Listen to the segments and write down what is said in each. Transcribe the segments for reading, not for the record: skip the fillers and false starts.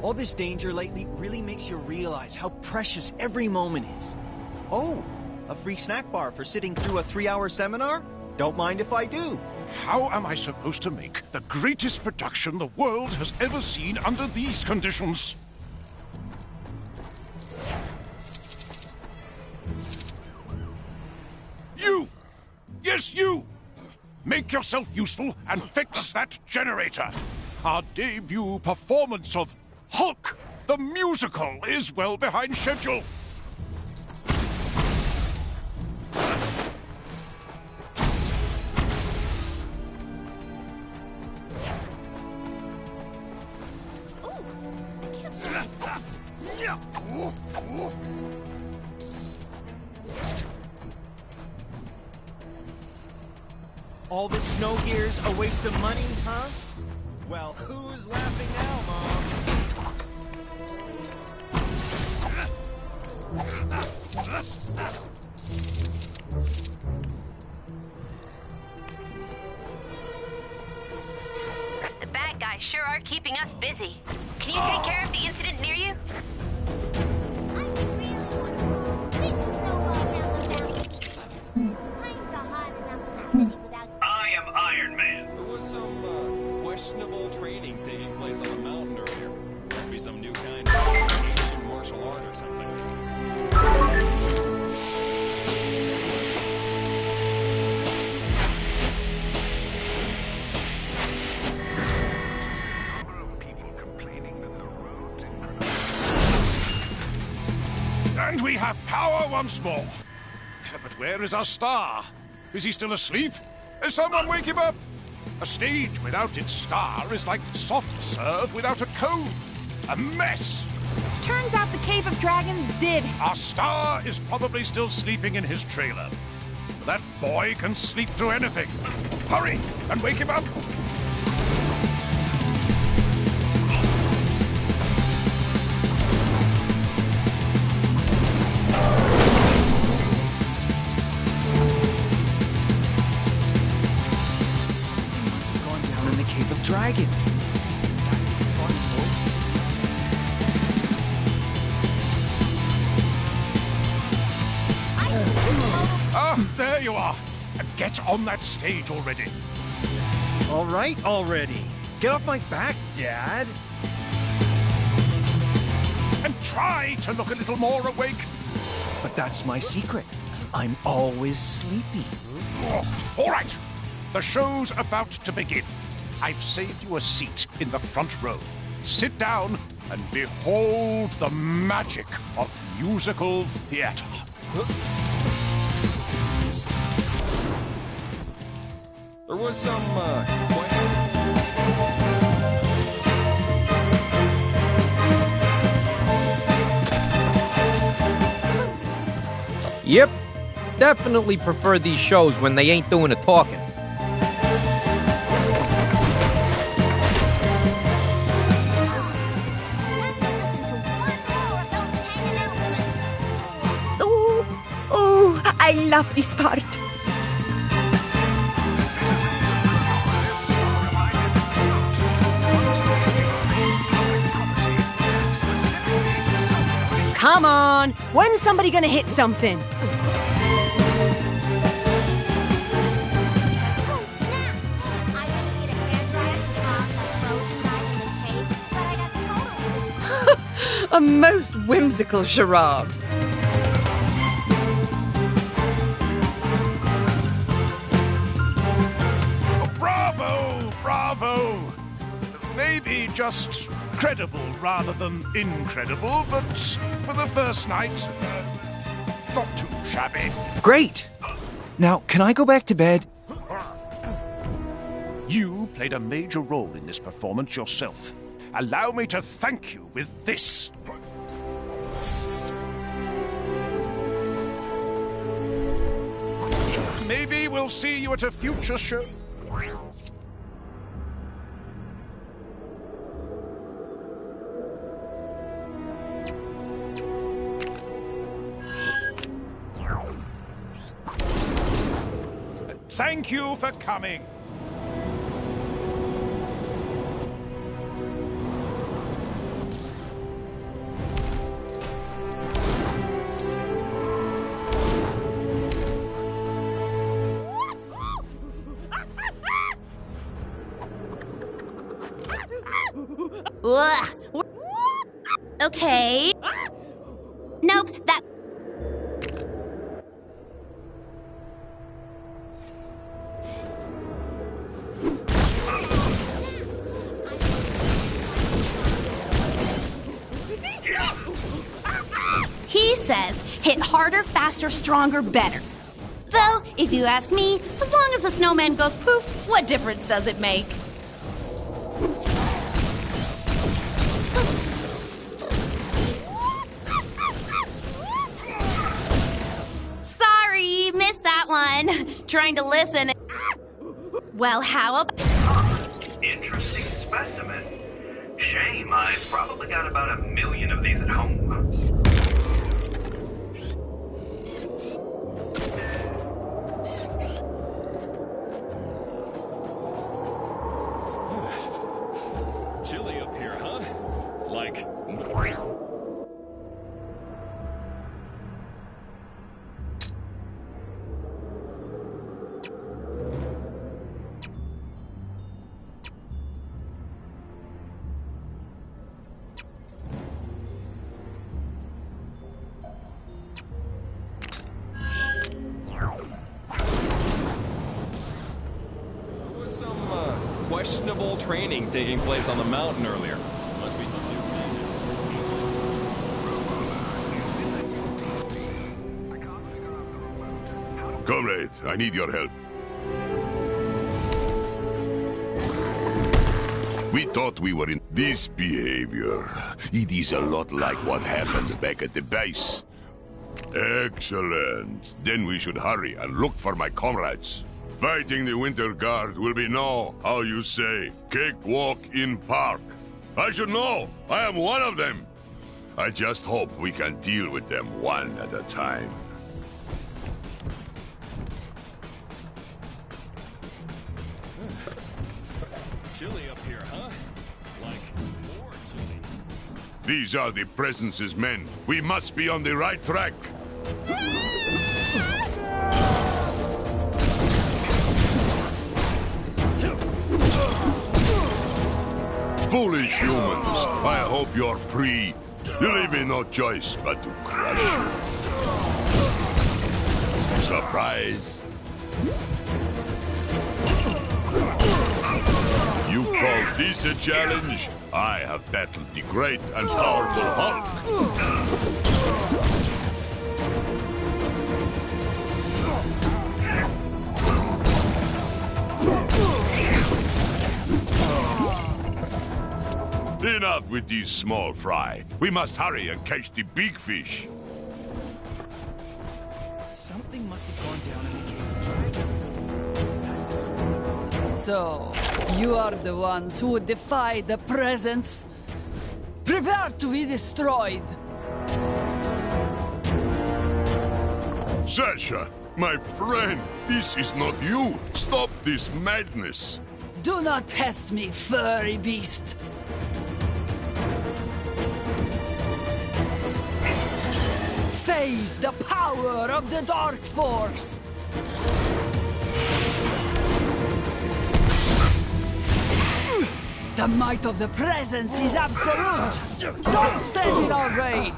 All this danger lately really makes you realize how precious every moment is. Oh, a free snack bar for sitting through a 3-hour seminar? Don't mind if I do. How am I supposed to make the greatest production the world has ever seen under these conditions? You! Yes, you! Make yourself useful and fix that generator. Our debut performance of Hulk, the musical, is well behind schedule. All this snow gear's a waste of money, huh? Well, who's laughing now, Mom? The bad guys sure are keeping us busy. Can you take care of the incident near you? I am Iron Man. There was some questionable training taking place on the mountain earlier. Must be some new kind of ancient martial art or something. And we have power once more. But where is our star? Is he still asleep? Someone wake him up! A stage without its star is like soft serve without a cone. A mess! Turns out the Cave of Dragons did. Our star is probably still sleeping in his trailer. That boy can sleep through anything. Hurry and wake him up! Dragons. Ah, there you are. And get on that stage already. All right, already. Get off my back, Dad. And try to look a little more awake. But that's my secret. I'm always sleepy. Oh, all right. The show's about to begin. I've saved you a seat in the front row. Sit down and behold the magic of musical theater. There was some Yep. Definitely prefer these shows when they ain't doing the talking. I love this part. Come on! When's somebody gonna hit something? A most whimsical charade. Bravo! Maybe just credible rather than incredible, but for the first night, not too shabby. Great! Now, can I go back to bed? You played a major role in this performance yourself. Allow me to thank you with this. maybe we'll see you at a future show. Thank you for coming. Ugh. Okay. Nope, that... He says, hit harder, faster, stronger, better. Though, if you ask me, as long as the snowman goes poof, what difference does it make? Sorry, missed that one. Trying to listen. Well, how about... Interesting specimen. Shame, I've probably got about 1 million of these at home. Chilly up here, huh? Like... There was some questionable training taking place on the mountain earlier. Must be some new thing. Comrade, I need your help. We thought we were in this behavior. It is a lot like what happened back at the base. Excellent. Then we should hurry and look for my comrades. Fighting the Winter Guard will be no, how you say, cakewalk in park. I should know. I am one of them. I just hope we can deal with them one at a time. Chilly up here, huh? Like, more chilly. These are the Presence's men. We must be on the right track. Foolish humans. I hope you're free. You leave me no choice but to crush you. Surprise. You call this a challenge? I have battled the great and powerful Hulk. Enough with these small fry. We must hurry and catch the big fish. Something must have gone down in the Cave of Dragons. So, you are the ones who defy the Presence? Prepare to be destroyed! Sasha, my friend, this is not you. Stop this madness. Do not test me, furry beast! Face the power of the Dark Force! The might of the Presence is absolute! Don't stand in our way!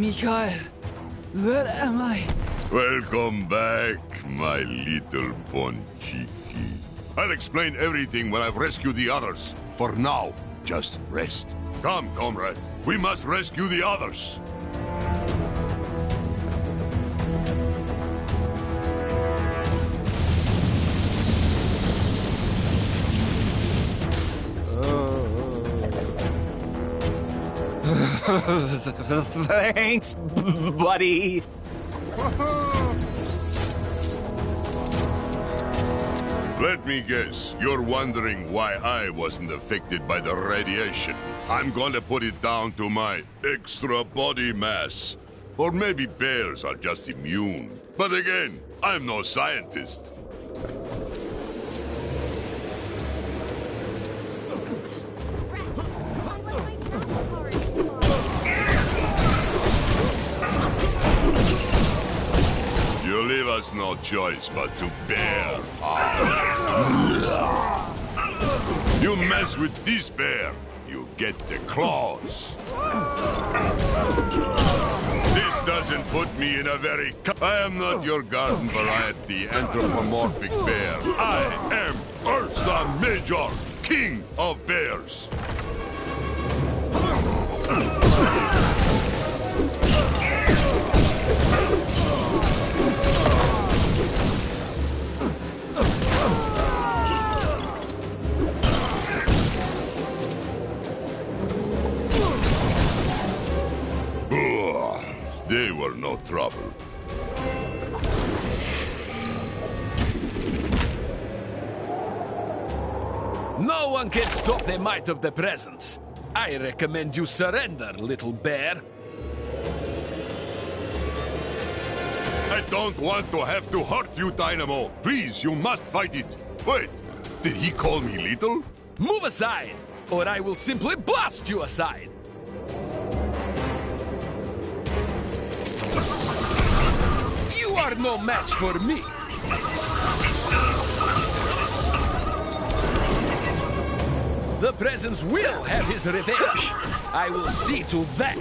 Mikhail, where am I? Welcome back, my little Ponchiki. I'll explain everything when I've rescued the others. For now, just rest. Come, comrade. We must rescue the others. Thanks, buddy. Let me guess, you're wondering why I wasn't affected by the radiation. I'm going to put it down to my extra body mass. Or maybe bears are just immune. But again, I'm no scientist. You leave us no choice but to bear arms. You mess with this bear, you get the claws. This doesn't put me in a very... I am not your garden variety anthropomorphic bear. I am Ursa Major, king of bears. They were no trouble. No one can stop the might of the presence. I recommend you surrender, little bear. I don't want to have to hurt you, Dynamo. Please, you must fight it. Wait, did he call me little? Move aside, or I will simply blast you aside. You are no match for me. The presence will have his revenge. I will see to that.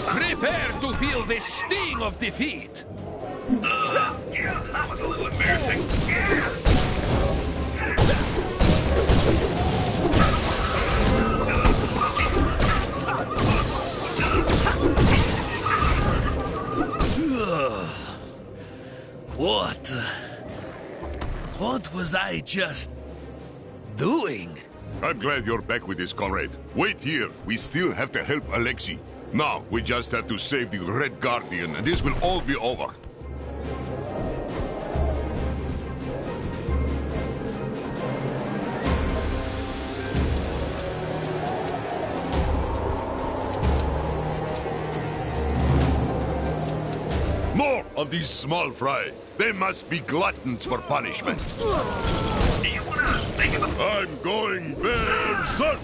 Prepare to feel the sting of defeat. Yeah, that was a little embarrassing. Yeah. What was I just doing? I'm glad you're back with this, comrade. Wait here. We still have to help Alexei. Now, we just have to save the Red Guardian, and this will all be over. More of these small fry. They must be gluttons for punishment. I'm going berserk!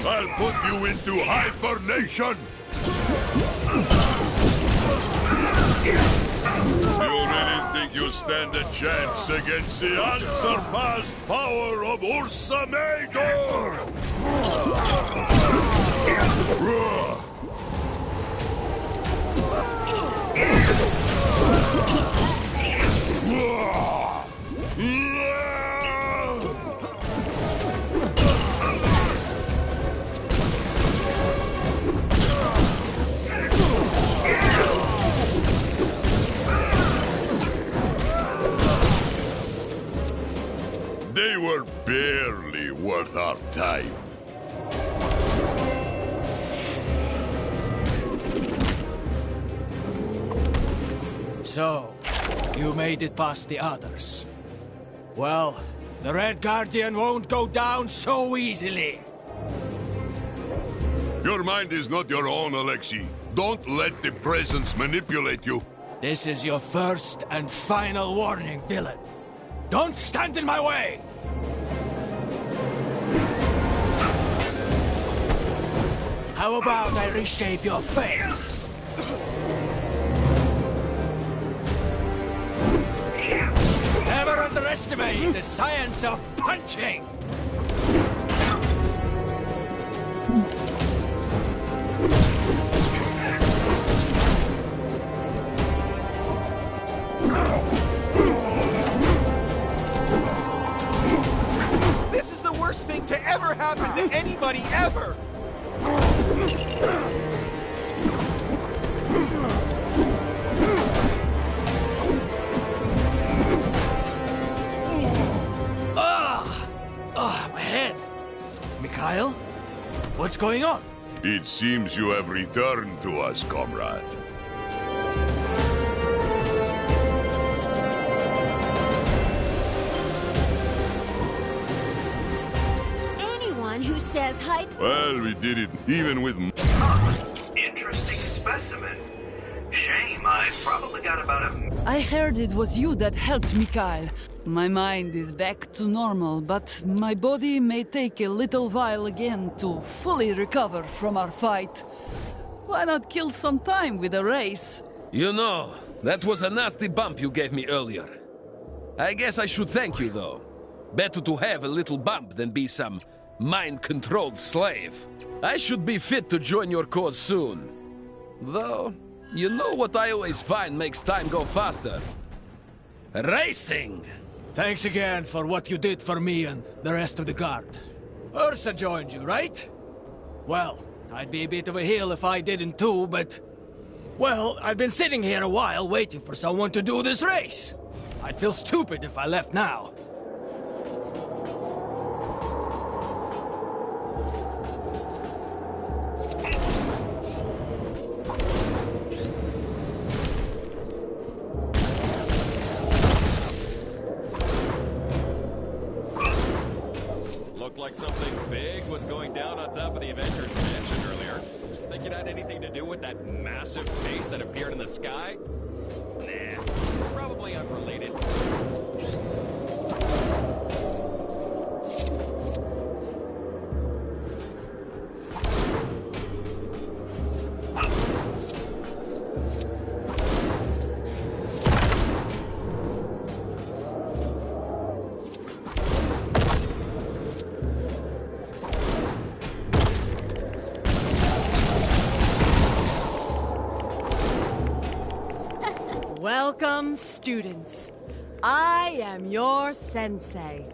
I'll put you into hibernation! You really think you stand a chance against the unsurpassed power of Ursa Major? They were barely worth our time. So, you made it past the others. Well, the Red Guardian won't go down so easily. Your mind is not your own, Alexei. Don't let the presence manipulate you. This is your first and final warning, villain. Don't stand in my way! How about I reshape your face? Never underestimate the science of punching! anybody ever! My head. Mikhail? What's going on? It seems you have returned to us, comrade. Anyone who says hi... Well, we did it, even with... Interesting specimen. Shame, I've probably got about a... I heard it was you that helped Mikhail. My mind is back to normal, but my body may take a little while again to fully recover from our fight. Why not kill some time with a race? You know, that was a nasty bump you gave me earlier. I guess I should thank you, though. Better to have a little bump than be some mind-controlled slave. I should be fit to join your cause soon. Though, you know what I always find makes time go faster? Racing! Thanks again for what you did for me and the rest of the guard. Ursa joined you, right? Well, I'd be a bit of a heel if I didn't too, but... Well, I've been sitting here a while waiting for someone to do this race. I'd feel stupid if I left now. Like something big was going down on top of the Avengers mansion earlier. Think it had anything to do with that massive face that appeared in the sky? Nah, probably unrelated. Welcome, students. I am your sensei.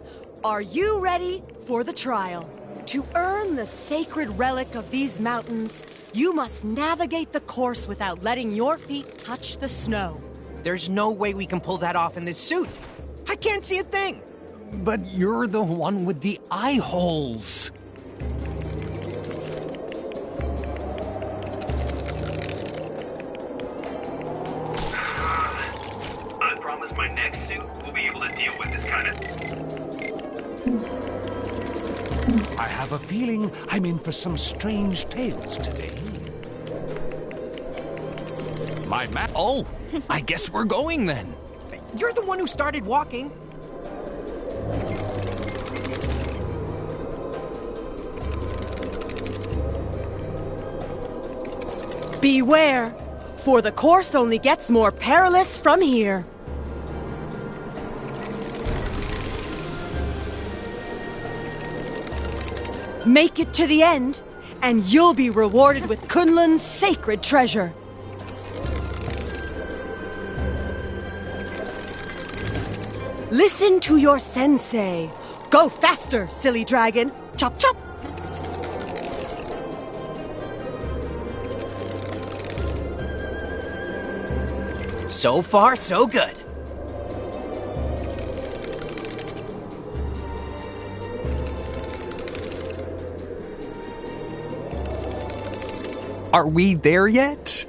Are you ready for the trial? To earn the sacred relic of these mountains, you must navigate the course without letting your feet touch the snow. There's no way we can pull that off in this suit. I can't see a thing. But you're the one with the eye holes. I promise my next suit will be able to deal with this kind of... I have a feeling I'm in for some strange tales today. My map. Oh, I guess we're going then. You're the one who started walking. Beware, for the course only gets more perilous from here. Make it to the end, and you'll be rewarded with Kunlun's sacred treasure. Listen to your sensei. Go faster, silly dragon. Chop, chop. So far, so good. Are we there yet?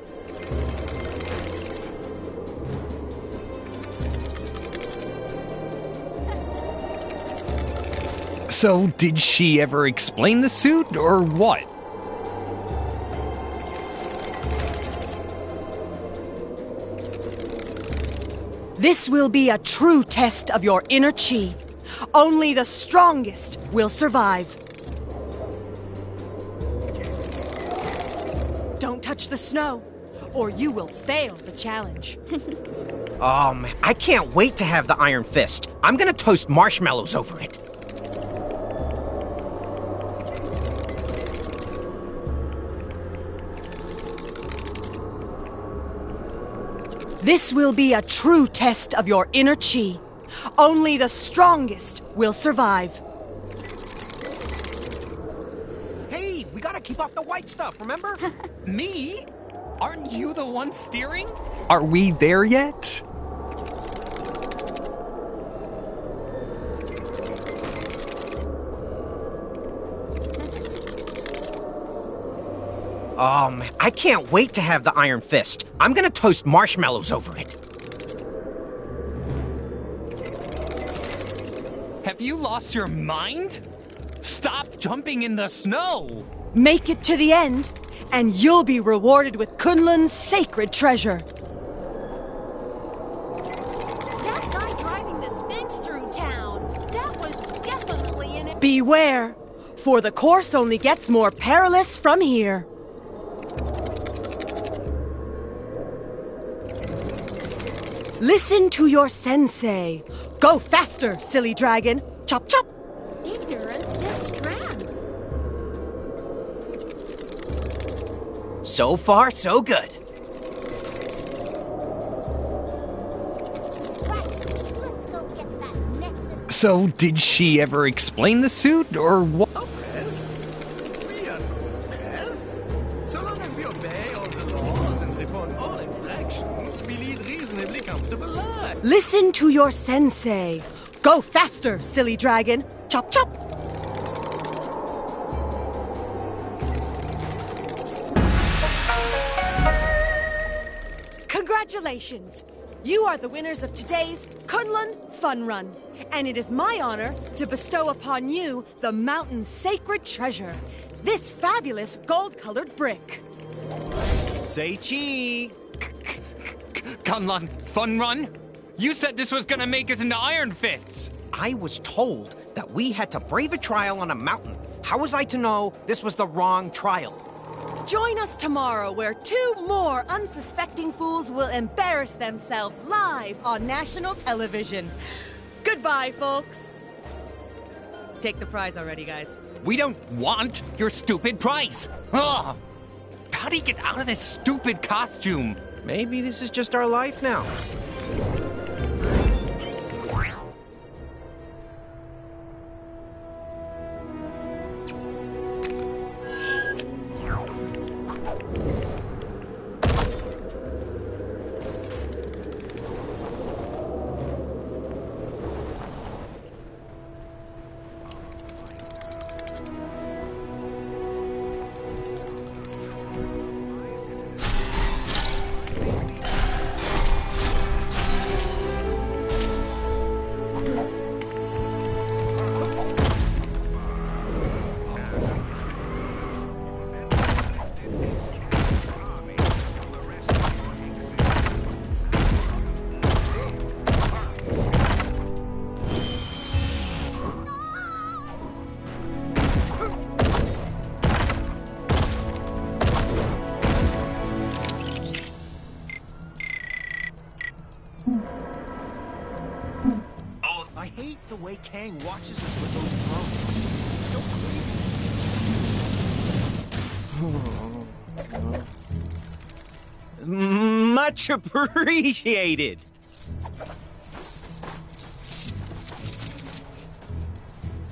So, did she ever explain the suit, or what? This will be a true test of your inner chi. Only the strongest will survive. Don't touch the snow, or you will fail the challenge. Oh, man, I can't wait to have the Iron Fist. I'm gonna toast marshmallows over it. This will be a true test of your inner chi. Only the strongest will survive. keep off the white stuff, remember? Me? Aren't you the one steering? Are we there yet? Oh, man, I can't wait to have the Iron Fist. I'm gonna toast marshmallows over it. Have you lost your mind? Stop jumping in the snow! Make it to the end, and you'll be rewarded with Kunlun's sacred treasure. That guy driving the Sphinx through town, that was definitely in it. Beware, for the course only gets more perilous from here. Listen to your sensei. Go faster, silly dragon. Chop, chop. Ignorance is strength. So far, so good. So, did she ever explain the suit, or what? Oh, Prez. We are good, Prez. So long as we obey all the laws and report all infractions, we lead reasonably comfortable lives. Listen to your sensei. Go faster, silly dragon. Chop, chop. Congratulations! You are the winners of today's Kunlun Fun Run. And it is my honor to bestow upon you the mountain's sacred treasure, this fabulous gold-colored brick. Say chi! Kunlun, Fun Run? You said this was gonna make us into Iron Fists! I was told that we had to brave a trial on a mountain. How was I to know this was the wrong trial? Join us tomorrow where 2 more unsuspecting fools will embarrass themselves live on national television. Goodbye, folks. Take the prize already, guys. We don't want your stupid prize! Ugh! How do you get out of this stupid costume? Maybe this is just our life now. I hate the way Kang watches us with those drones. So creepy. Much appreciated.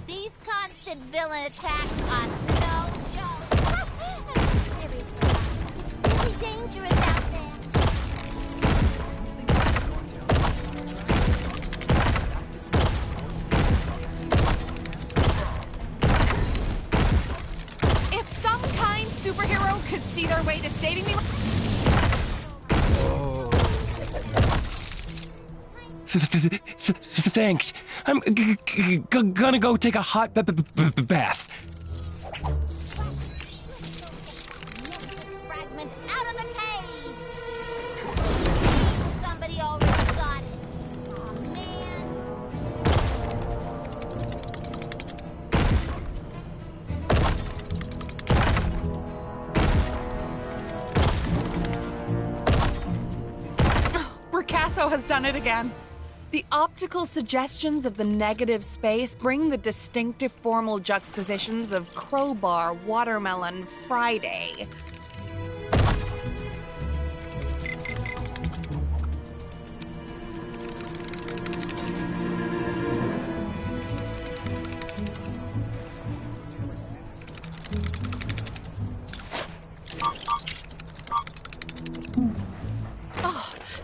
These constant villain attacks are no joke. Seriously, it's really dangerous out there. Superhero could see their way to saving me. Thanks. I'm gonna go take a hot bath. Fragment out of the cave. Somebody already got it. Oh man. Picasso has done it again. The optical suggestions of the negative space bring the distinctive formal juxtapositions of crowbar, watermelon, Friday.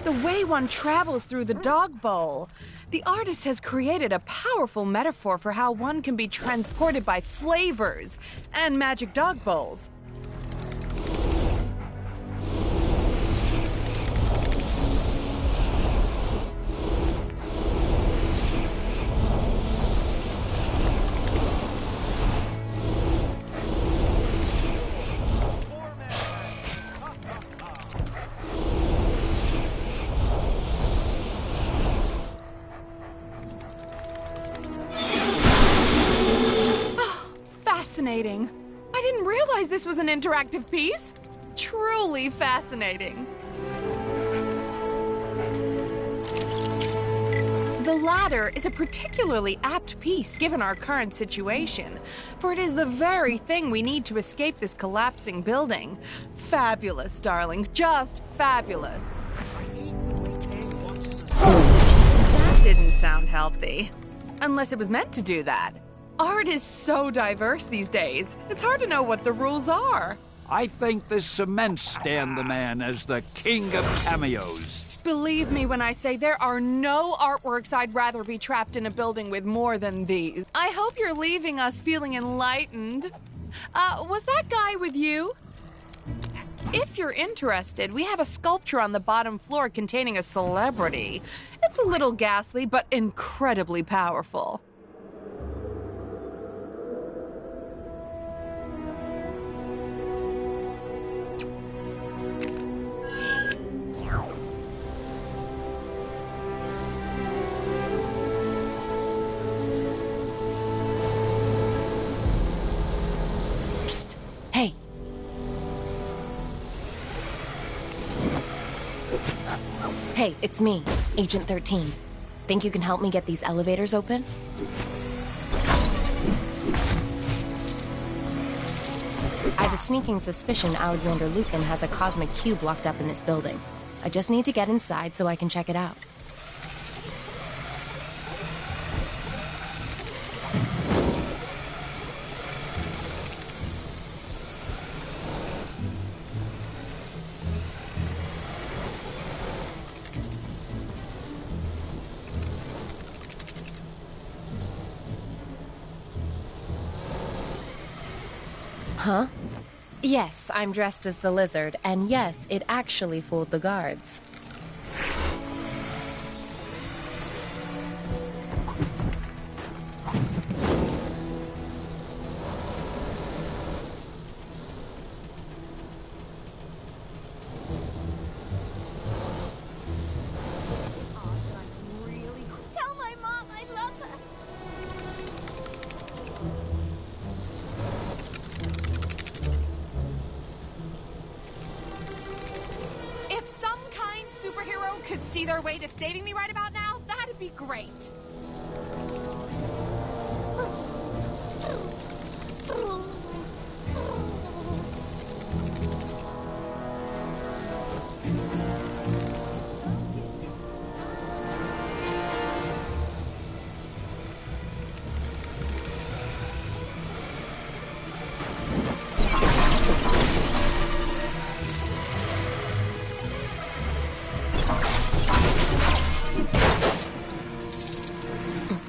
The way one travels through the dog bowl. The artist has created a powerful metaphor for how one can be transported by flavors and magic dog bowls. Fascinating. I didn't realize this was an interactive piece. Truly fascinating. The latter is a particularly apt piece given our current situation, for it is the very thing we need to escape this collapsing building. Fabulous, darling. Just fabulous. That didn't sound healthy. Unless it was meant to do that. Art is so diverse these days. It's hard to know what the rules are. I think this cements Stan the Man as the king of cameos. Believe me when I say there are no artworks I'd rather be trapped in a building with more than these. I hope you're leaving us feeling enlightened. Was that guy with you? If you're interested, we have a sculpture on the bottom floor containing a celebrity. It's a little ghastly, but incredibly powerful. Hey. Hey, it's me, Agent 13. Think you can help me get these elevators open? I have a sneaking suspicion Alexander Lucan has a cosmic cube locked up in this building. I just need to get inside so I can check it out. Huh? Yes, I'm dressed as the lizard, and yes, it actually fooled the guards. Tell my mom I love her. If some kind superhero could see their way to saving me right about now, that'd be great.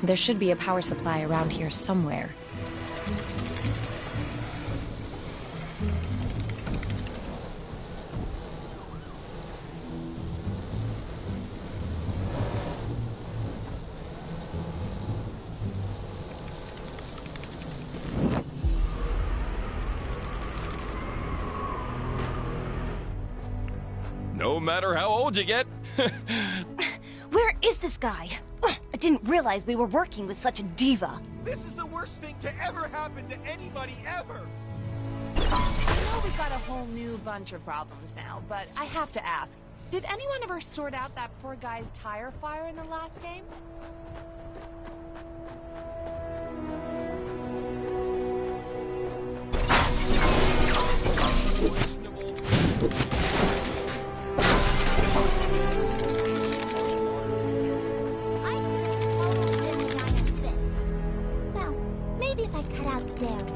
There should be a power supply around here somewhere. No matter how old you get. Where is this guy? I didn't realize we were working with such a diva. This is the worst thing to ever happen to anybody ever! I know we've got a whole new bunch of problems now, but I have to ask, did anyone ever sort out that poor guy's tire fire in the last game? Maybe if I cut out the dairy.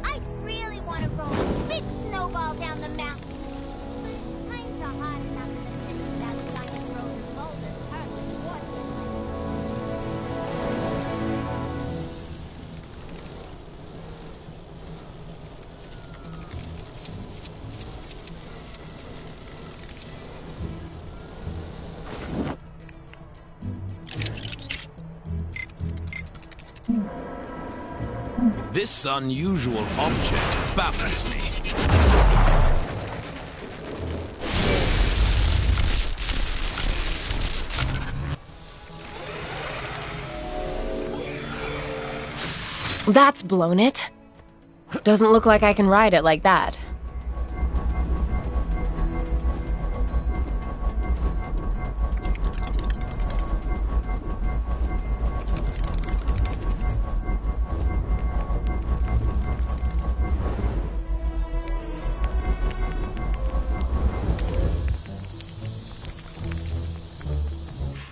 I really want to This unusual object baffles me. That's blown it. Doesn't look like I can ride it like that.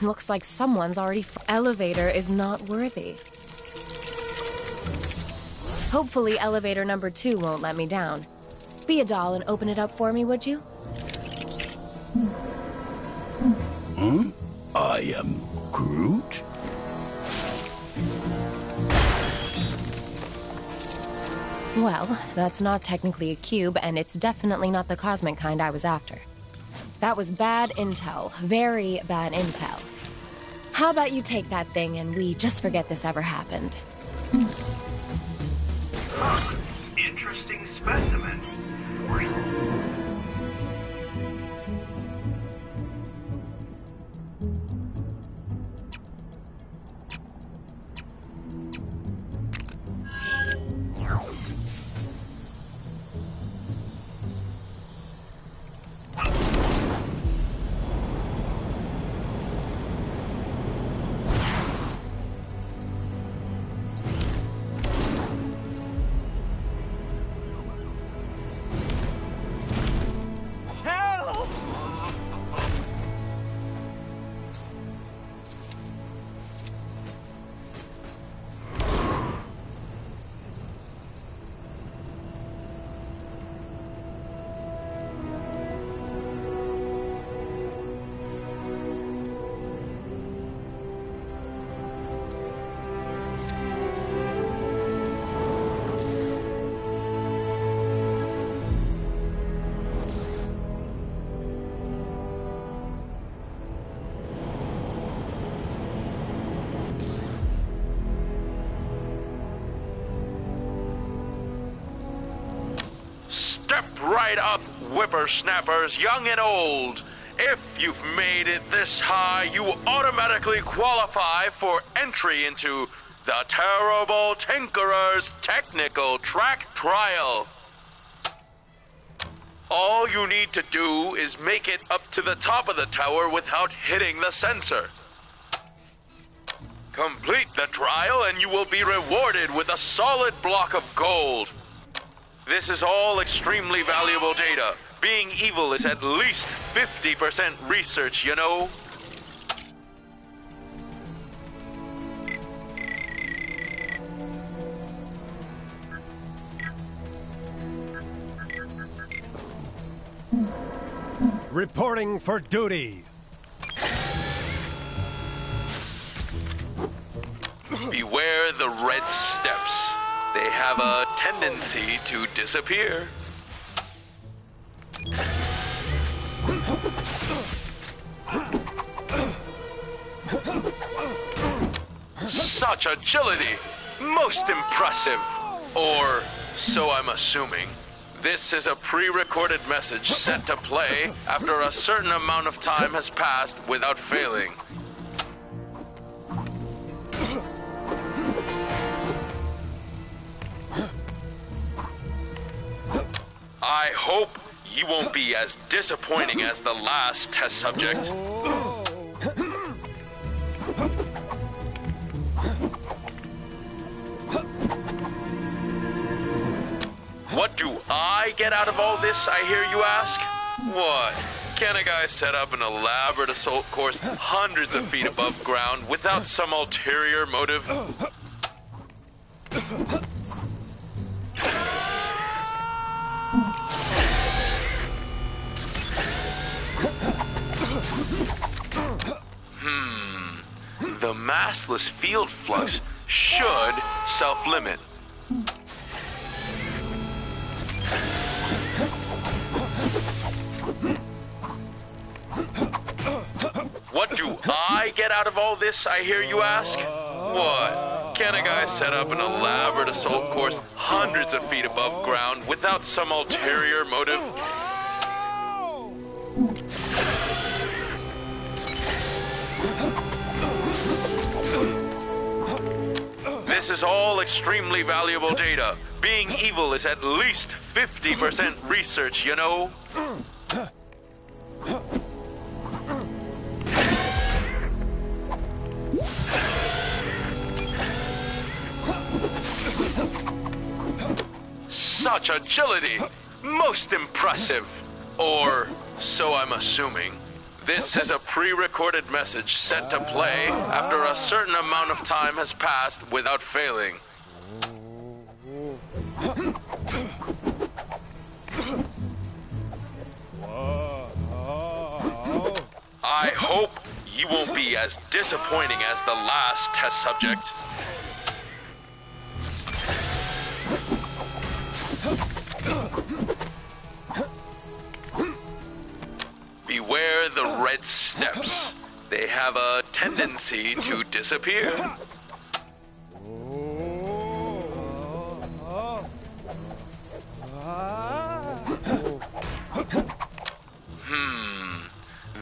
Looks like someone's already... Elevator is not worthy. Hopefully elevator number 2 won't let me down. Be a doll and open it up for me, would you? Huh? I am Groot? Well, that's not technically a cube, and it's definitely not the cosmic kind I was after. That was bad intel. Very bad intel. How about you take that thing and we just forget this ever happened? Huh. Interesting specimen. Step right up, whippersnappers, young and old. If you've made it this high, you automatically qualify for entry into the Terrible Tinkerer's Technical Track Trial. All you need to do is make it up to the top of the tower without hitting the sensor. Complete the trial and you will be rewarded with a solid block of gold. This is all extremely valuable data. Being evil is at least 50% research, you know? Reporting for duty. Beware the red steps. They have a tendency to disappear. Such agility! Most impressive! Or, so I'm assuming. This is a pre-recorded message set to play after a certain amount of time has passed without failing. I hope you won't be as disappointing as the last test subject. What do I get out of all this, I hear you ask? What? Can a guy set up an elaborate assault course hundreds of feet above ground without some ulterior motive? The massless field flux should self-limit. What do I get out of all this, I hear you ask? What? Can a guy set up an elaborate assault course hundreds of feet above ground without some ulterior motive? This is all extremely valuable data. Being evil is at least 50% research, you know? Such agility! Most impressive! Or so I'm assuming. This is a pre-recorded message set to play after a certain amount of time has passed without failing. I hope you won't be as disappointing as the last test subject. Beware the red steps. They have a tendency to disappear.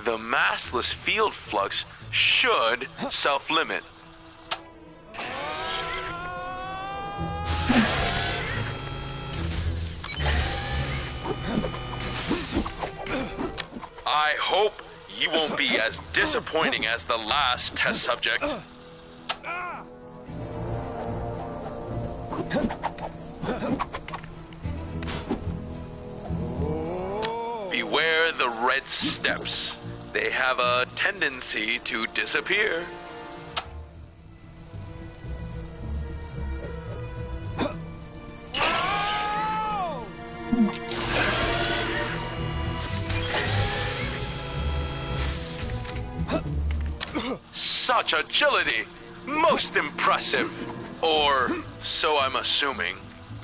The massless field flux should self-limit. I hope you won't be as disappointing as the last test subject. Beware the red steps. They have a tendency to disappear. Such agility! Most impressive! Or so I'm assuming.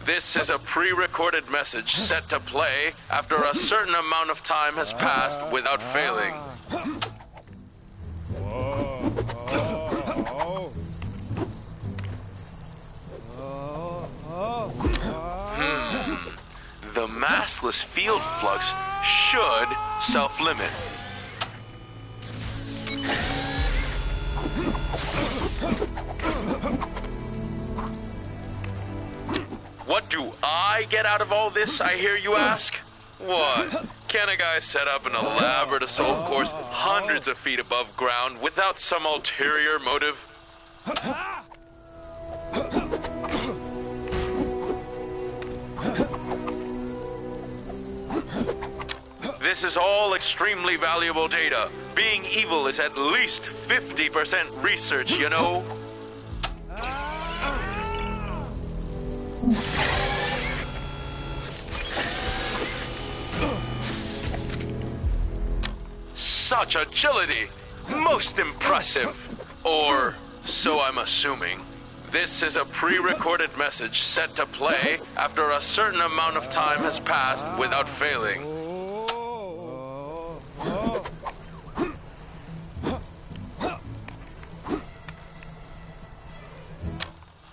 This is a pre-recorded message set to play after a certain amount of time has passed without failing. The massless field flux should self-limit. What do I get out of all this, I hear you ask? What? Can a guy set up an elaborate assault course hundreds of feet above ground without some ulterior motive? This is all extremely valuable data. Being evil is at least 50% research, you know? Such agility! Most impressive! Or so I'm assuming. This is a pre-recorded message set to play after a certain amount of time has passed without failing.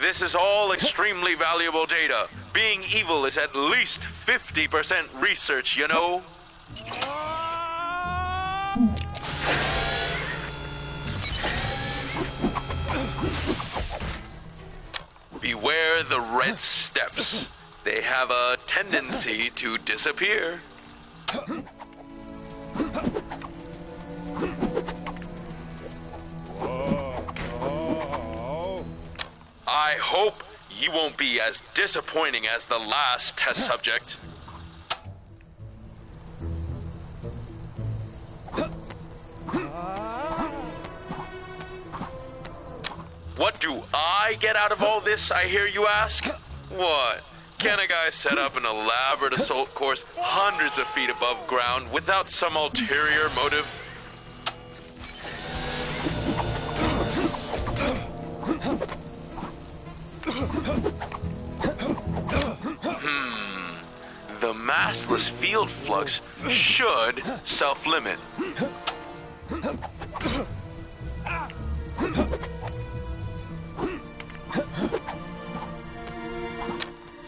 This is all extremely valuable data. Being evil is at least 50% research, you know? Beware the red steps. They have a tendency to disappear. I hope you won't be as disappointing as the last test subject. What do I get out of all this, I hear you ask? What? Can a guy set up an elaborate assault course hundreds of feet above ground without some ulterior motive? The massless field flux should self-limit.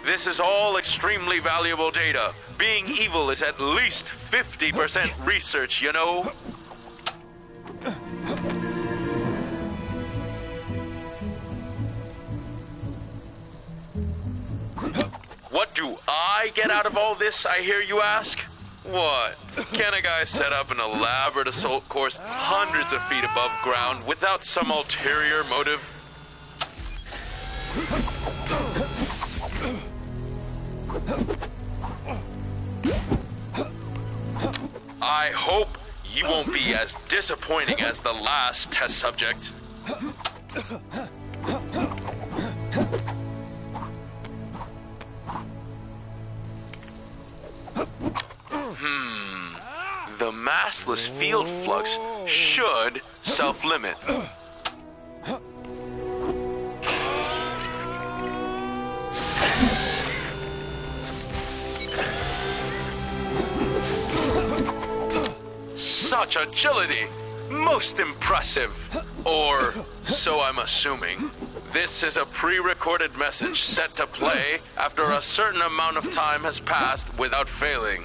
This is all extremely valuable data. Being evil is at least 50% research, you know? What do I get out of all this, I hear you ask? What? Can a guy set up an elaborate assault course hundreds of feet above ground without some ulterior motive? I hope you won't be as disappointing as the last test subject. The massless field flux should self-limit. Such agility! Most impressive! Or so I'm assuming. This is a pre-recorded message set to play after a certain amount of time has passed without failing.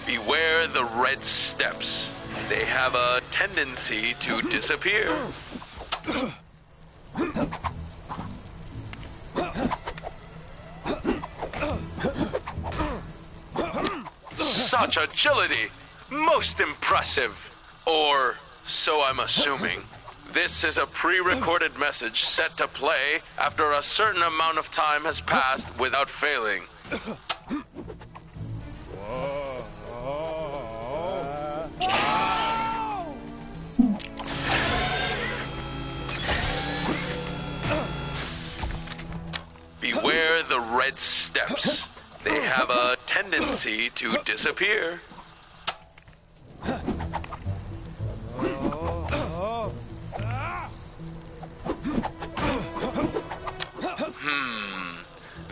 Beware the red steps. They have a tendency to disappear. Such agility! Most impressive! Or so I'm assuming. This is a pre-recorded message set to play after a certain amount of time has passed without failing. Beware the red steps. They have a tendency to disappear.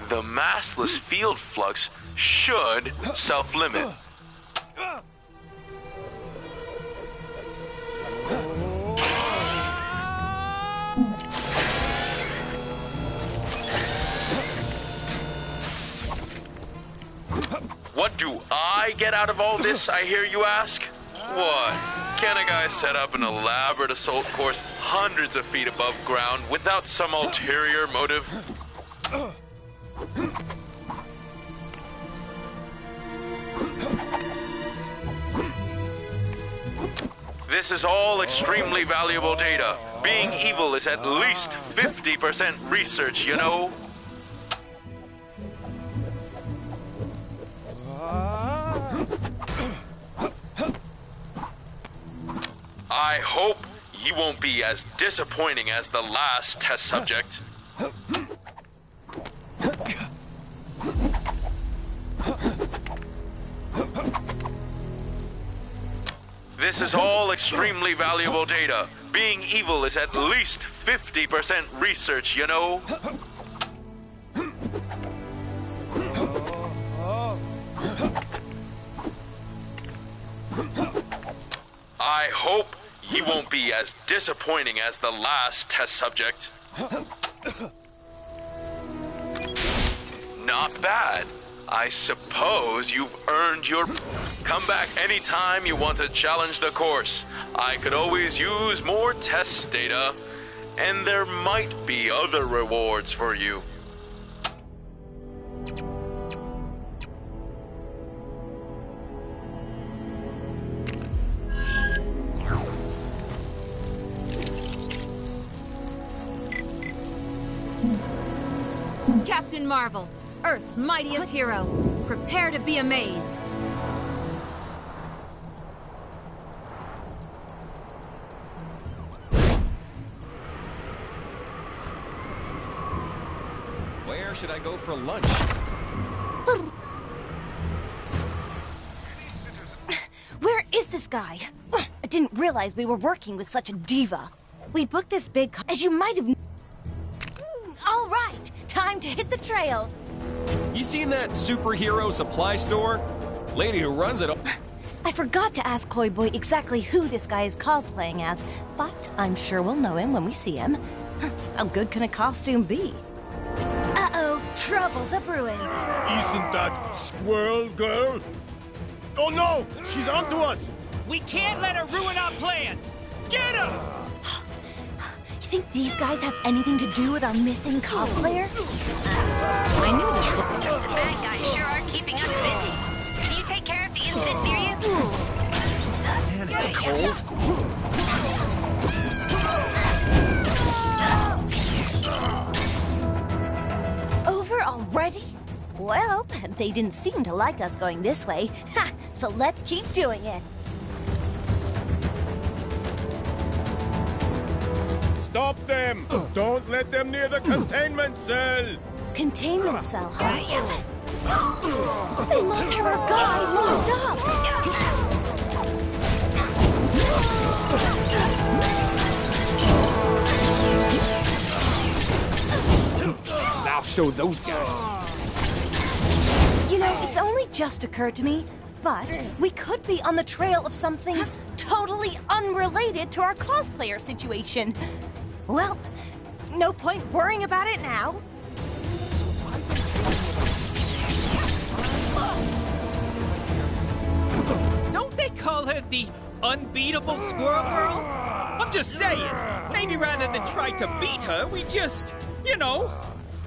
The massless field flux should self-limit. What do I get out of all this, I hear you ask? What? Can a guy set up an elaborate assault course hundreds of feet above ground without some ulterior motive? This is all extremely valuable data. Being evil is at least 50% research, you know? I hope you won't be as disappointing as the last test subject. This is all extremely valuable data. Being evil is at least 50% research, you know? I hope you won't be as disappointing as the last test subject. Not bad. I suppose you've earned your... Come back anytime you want to challenge the course. I could always use more test data, and there might be other rewards for you. Captain Marvel, Earth's mightiest hero. Prepare to be amazed. Where should I go for lunch? Where is this guy? I didn't realize we were working with such a diva. We booked this big as you might have... All right, time to hit the trail. You seen that superhero supply store? Lady who runs it... I forgot to ask Koi Boy exactly who this guy is cosplaying as, but I'm sure we'll know him when we see him. How good can a costume be? Uh-oh, trouble's a-brewing. Isn't that Squirrel Girl? Oh no! She's onto us! We can't let her ruin our plans! Get her! You think these guys have anything to do with our missing cosplayer? I knew this. The bad guys sure are keeping us busy. Can you take care of the incident near you? Man, it's cold. Over already? Well, they didn't seem to like us going this way. Ha! So let's keep doing it. Stop them! Don't let them near the containment cell! Containment cell, huh? They must have our guy locked up! I'll show those guys. You know, it's only just occurred to me, but we could be on the trail of something totally unrelated to our cosplayer situation. Well, no point worrying about it now. Don't they call her the unbeatable Squirrel Girl? I'm just saying, maybe rather than try to beat her, we just,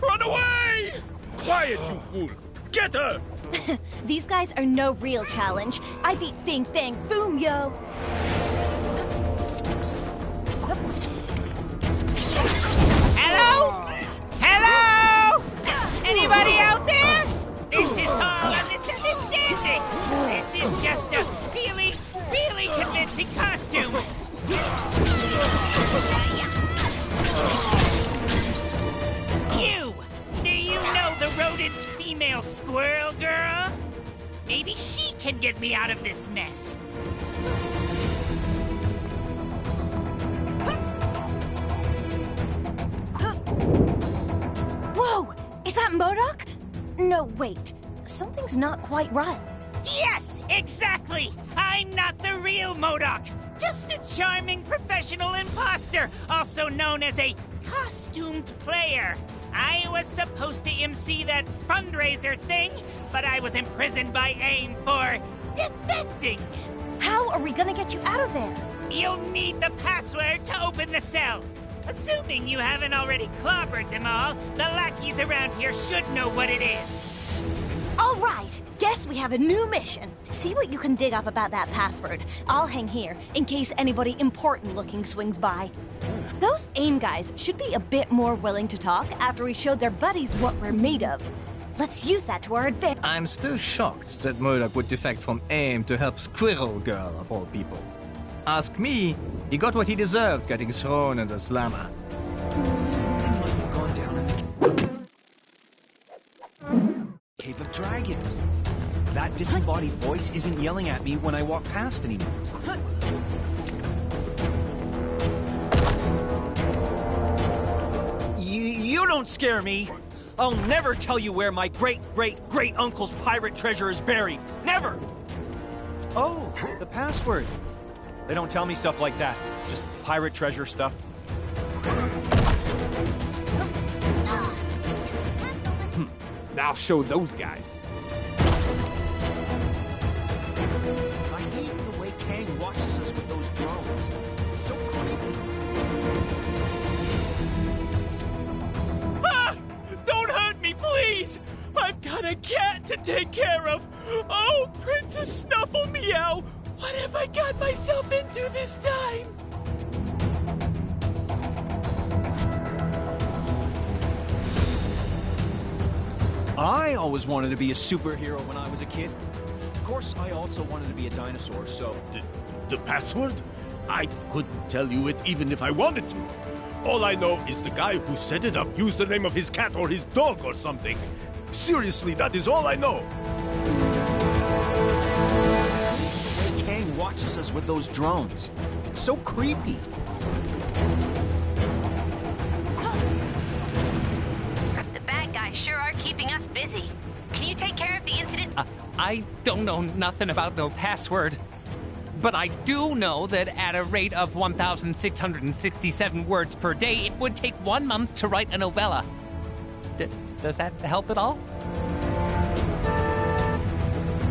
run away! Quiet, you fool! Get her! These guys are no real challenge. I beat Fing Fang Boom, yo! Hello? Hello? Anybody out there? This is all a misunderstanding. This is just a really, really convincing costume. You! Do you know the rodent female squirrel girl? Maybe she can get me out of this mess. Whoa! Is that MODOK? No, wait. Something's not quite right. Yes, exactly! I'm not the real MODOK. Just a charming professional imposter, also known as a costumed player. I was supposed to MC that fundraiser thing, but I was imprisoned by AIM for defecting. How are we gonna get you out of there? You'll need the password to open the cell. Assuming you haven't already clobbered them all, the lackeys around here should know what it is. All right, guess we have a new mission. See what you can dig up about that password. I'll hang here in case anybody important-looking swings by. Those AIM guys should be a bit more willing to talk after we showed their buddies what we're made of. Let's use that to our advantage. I'm still shocked that MODOK would defect from AIM to help Squirrel Girl, of all people. Ask me, he got what he deserved getting thrown in the slammer. Something must have gone down in the Cave of Dragons. That disembodied voice isn't yelling at me when I walk past anymore. You don't scare me! I'll never tell you where my great-great-great-uncle's pirate treasure is buried! Never! Oh, the password. They don't tell me stuff like that. Just pirate treasure stuff. I'll show those guys. I hate the way Kang watches us with those drones. It's so creepy. Ah! Don't hurt me, please! I've got a cat to take care of! Oh, Princess Snuffle Meow! What have I got myself into this time? I always wanted to be a superhero when I was a kid. Of course, I also wanted to be a dinosaur, so... The password? I couldn't tell you it even if I wanted to. All I know is the guy who set it up used the name of his cat or his dog or something. Seriously, that is all I know. The way Kang watches us with those drones. It's so creepy. The bad guys sure are keeping us busy. Can you take care of the incident? I don't know nothing about no password. But I do know that at a rate of 1,667 words per day, it would take 1 month to write a novella. Does that help at all?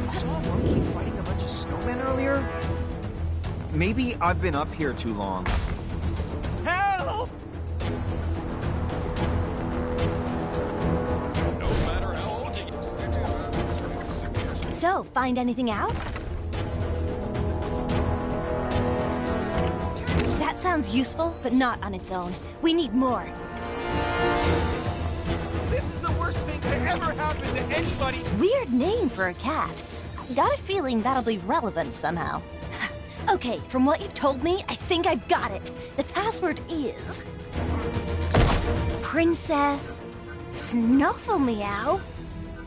Saw a monkey fighting a bunch of snowmen earlier? Maybe I've been up here too long. Help! No matter how old he is. So, find anything out? That sounds useful, but not on its own. We need more. This is the worst thing to ever happen to anybody! Weird name for a cat. Got a feeling that'll be relevant somehow. Okay, from what you've told me, I think I've got it. The password is... Princess... Snufflemeow?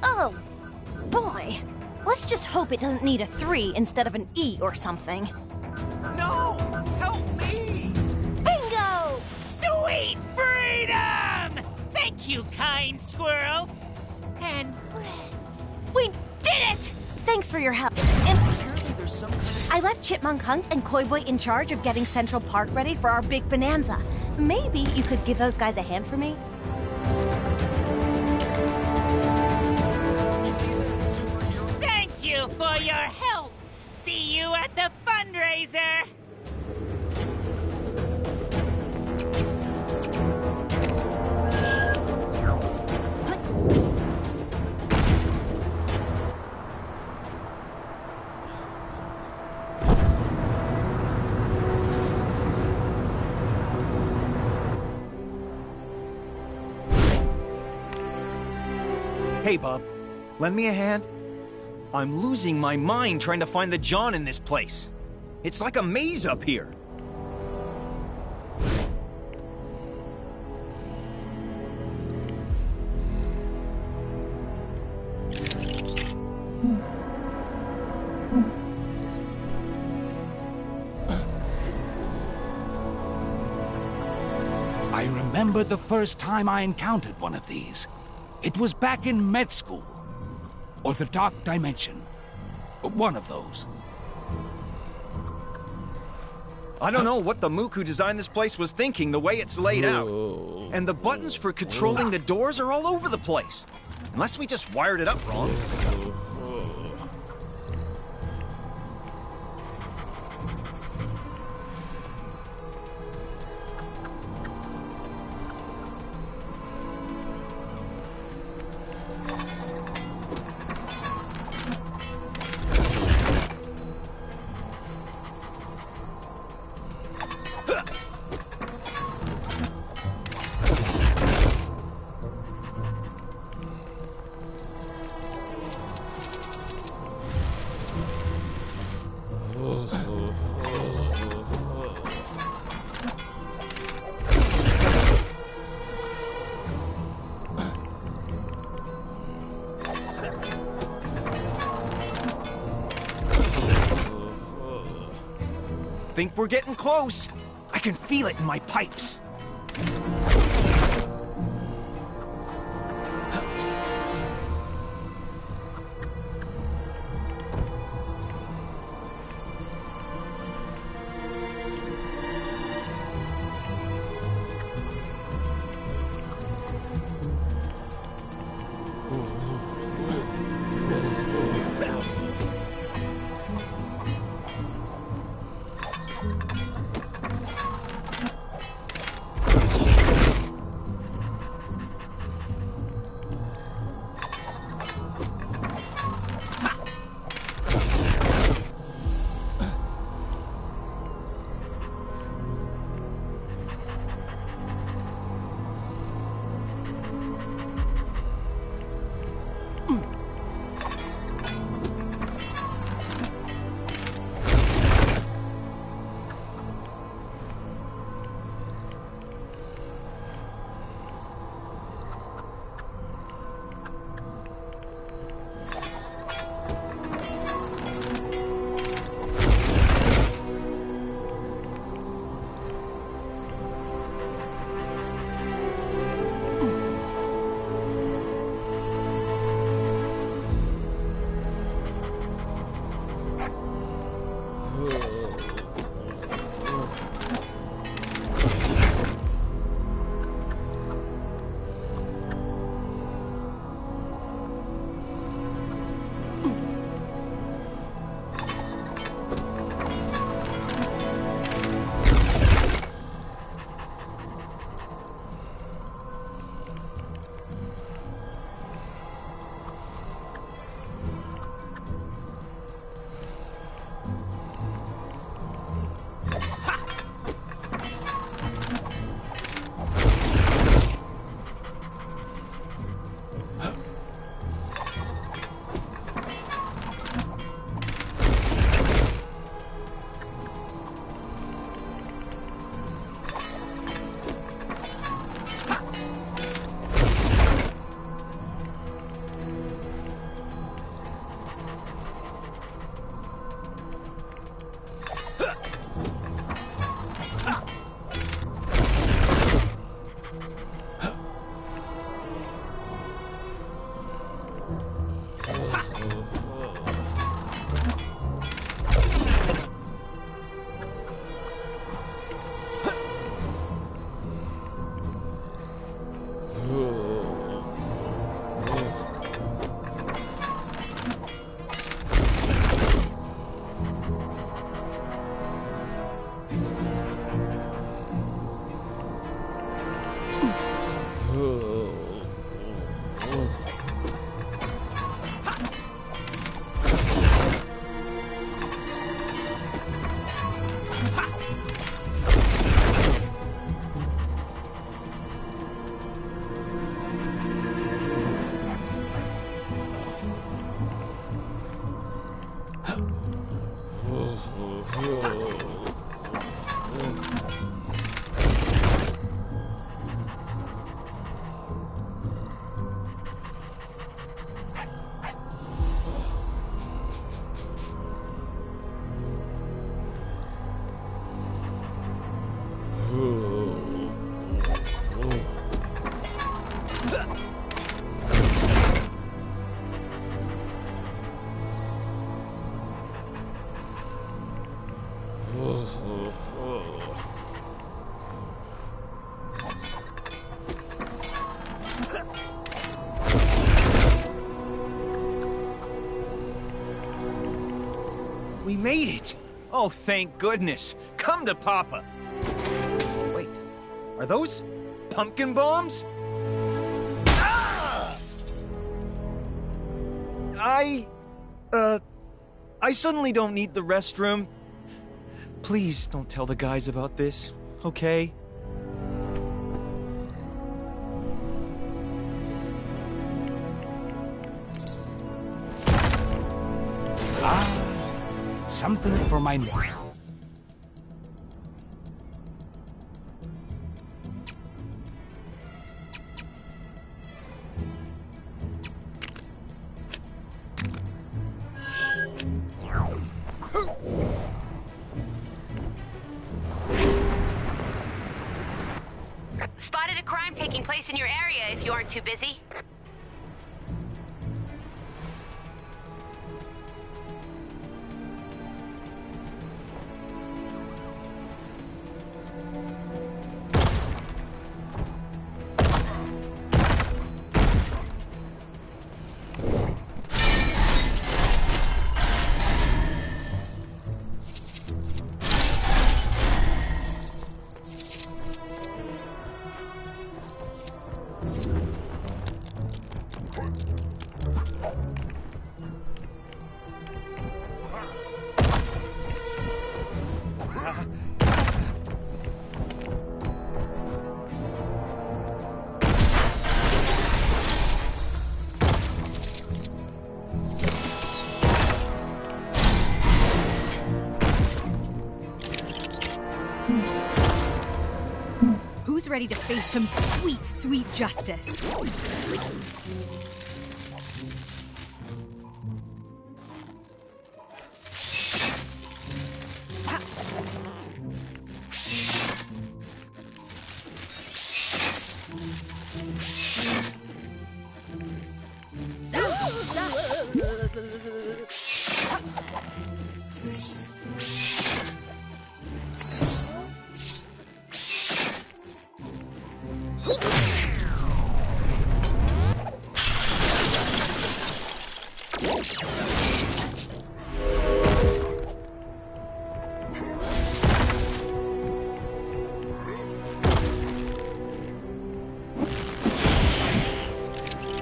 Oh, boy. Let's just hope it doesn't need a 3 instead of an E or something. No! Help me! Bingo! Sweet freedom! Thank you, kind squirrel. And friend. We did it! Thanks for your help. And Apparently there's some kind of... I left Chipmunk Hunk and Koi Boy in charge of getting Central Park ready for our big bonanza. Maybe you could give those guys a hand for me? Thank you for your help. See you at the fundraiser. Hey, bub. Lend me a hand? I'm losing my mind trying to find the John in this place. It's like a maze up here. I remember the first time I encountered one of these. It was back in med school. Or the Dark Dimension. One of those. I don't know what the mook who designed this place was thinking the way it's laid out. And the buttons for controlling the doors are all over the place. Unless we just wired it up wrong. Think we're getting close. I can feel it in my pipes. We made it! Oh, thank goodness. Come to Papa. Wait, are those pumpkin bombs? Ah! I suddenly don't need the restroom. Please don't tell the guys about this, okay? Something for my... Spotted a crime taking place in your area if you aren't too busy. Who's ready to face some sweet, sweet justice?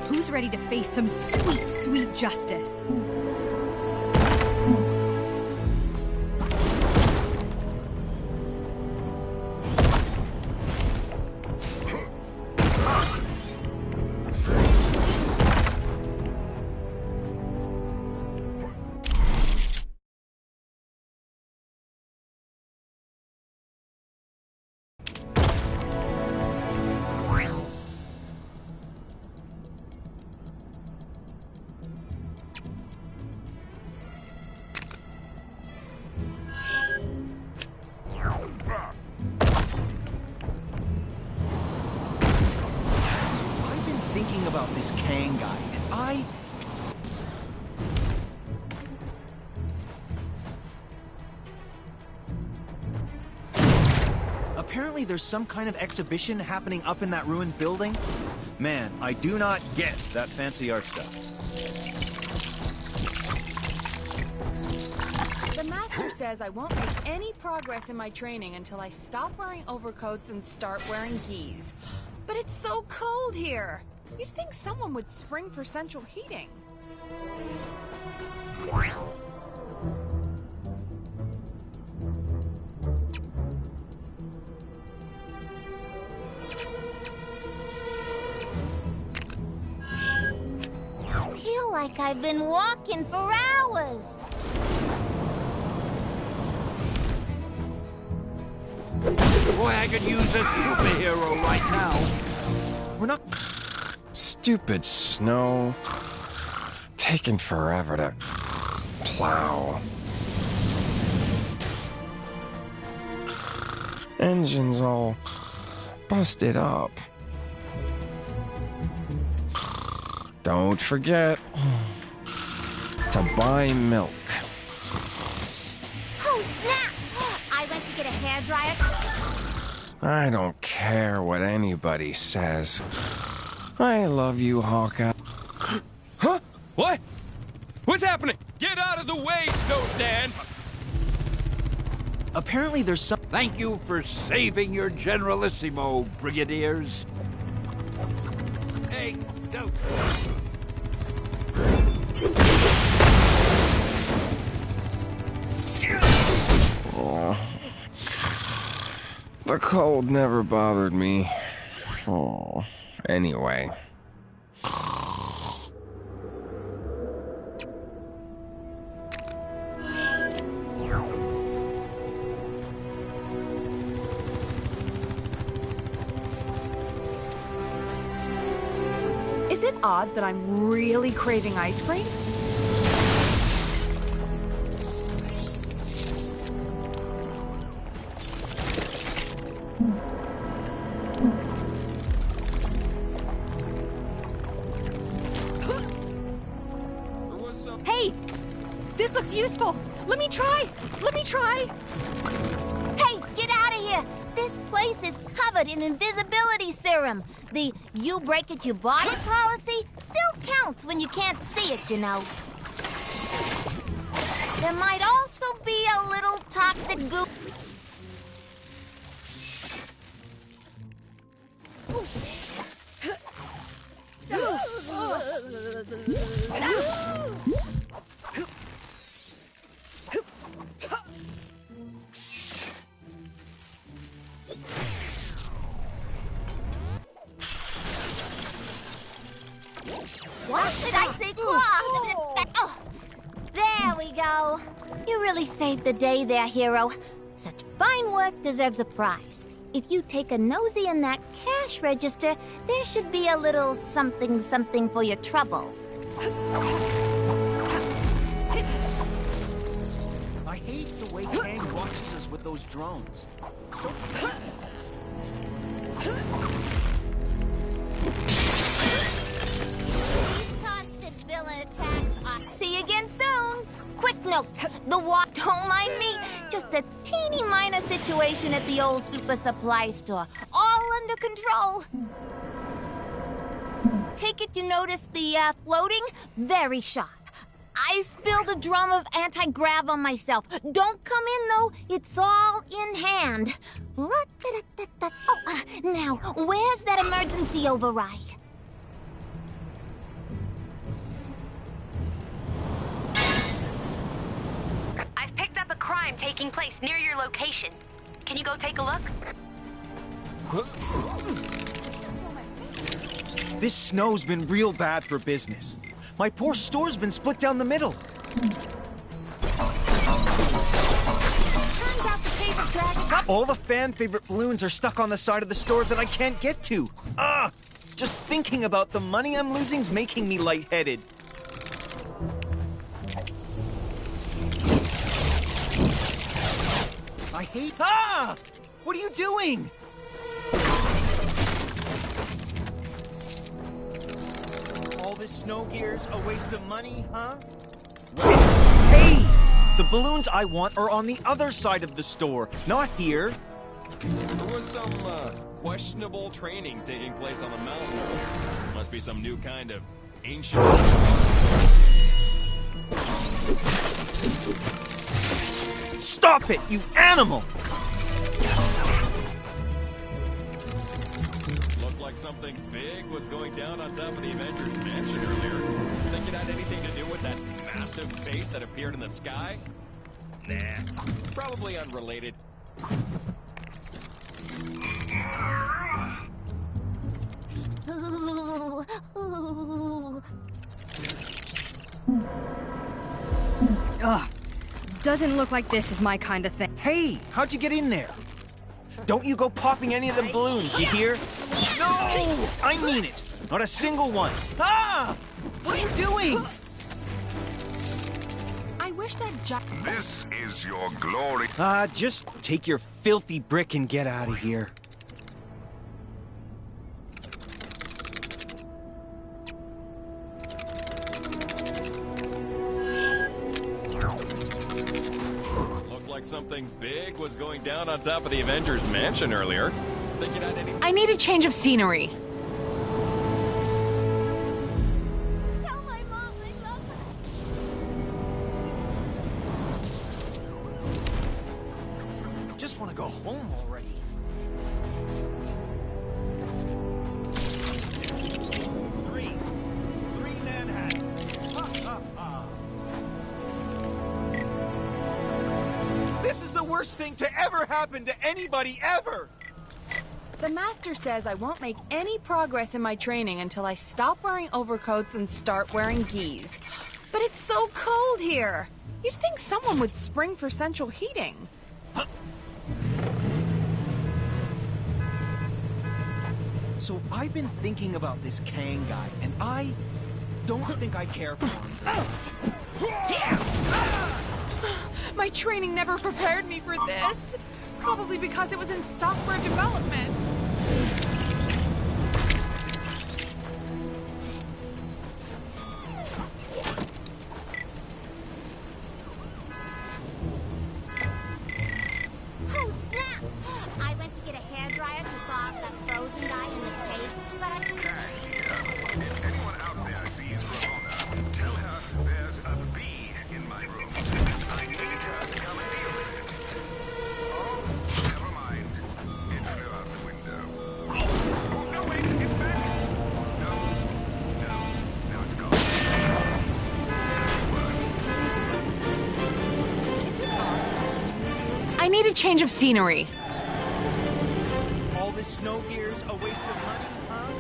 Who's ready to face some sweet, sweet justice? About this Kang guy, and apparently there's some kind of exhibition happening up in that ruined building. Man, I do not get that fancy art stuff. The master says I won't make any progress in my training until I stop wearing overcoats and start wearing gis. But it's so cold here. You'd think someone would spring for central heating. I feel like I've been walking for hours. Boy, I could use a superhero right now. We're not... Stupid snow. Taking forever to plow. Engine's all busted up. Don't forget to buy milk. Oh, snap! I went to get a hairdryer. I don't care what anybody says. I love you, Hawkeye. Huh? What? What's happening? Get out of the way, Snow Stan! Apparently there's some... Thank you for saving your Generalissimo, Brigadiers. Hey, don't... Oh. The cold never bothered me. Oh. Anyway. Is it odd that I'm really craving ice cream? Hey! This looks useful! Let me try! Let me try! Hey, get out of here! This place is covered in invisibility serum. The you break it, you bought it policy still counts when you can't see it, you know. There might also be a little toxic goop. What did I say? Oh, there we go. You really saved the day there, hero. Such fine work deserves a prize. If you take a nosy in that cash register, there should be a little something for your trouble. I hate the way Kang watches us with those drones. It's so... Constant villain attacks are... See you again soon. Quick note, the walk, don't mind me. Just a teeny minor situation at the old super supply store. All under control. Take it you noticed the floating? Very sharp. I spilled a drum of anti-grav on myself. Don't come in, though. It's all in hand. Oh, now, where's that emergency override? I've picked up a crime taking place near your location. Can you go take a look? This snow's been real bad for business. My poor store's been split down the middle. All the fan-favorite balloons are stuck on the side of the store that I can't get to. Just thinking about the money I'm losing's making me lightheaded. I hate... What are you doing? All this snow gear's a waste of money, huh? Wait. Hey! The balloons I want are on the other side of the store, not here. There was some, questionable training taking place on the mountain earlier. Must be some new kind of ancient... Stop it, you animal! Looked like something big was going down on top of the Avengers mansion earlier. Think it had anything to do with that massive face that appeared in the sky? Nah, probably unrelated. Ugh. Doesn't look like this is my kind of thing. Hey, how'd you get in there? Don't you go popping any of them balloons, you hear? No! I mean it! Not a single one! What are you doing? I wish that This is your glory. Just take your filthy brick and get out of here. Looked like something big was going down on top of the Avengers mansion earlier. Think it had any... I need a change of scenery. Just want to go home already. Three Manhattan. Ha, ha, ha. This is the worst thing to ever happen to anybody ever! The master says I won't make any progress in my training until I stop wearing overcoats and start wearing gis. But it's so cold here. You'd think someone would spring for central heating. So I've been thinking about this Kang guy, and I don't think I care for him very much. My training never prepared me for this. Probably because it was in software development. Oh, snap! I went to get a hairdryer to thaw out that frozen guy in the cave, but I... If anyone out there sees Ramona, tell her there's a bee in my room. I need her to come and deal with it. Oh, never mind. It flew out the window. Oh, no, wait, it's back. No, now it's gone. I need a change of scenery. All this snow gear's a waste of money, huh?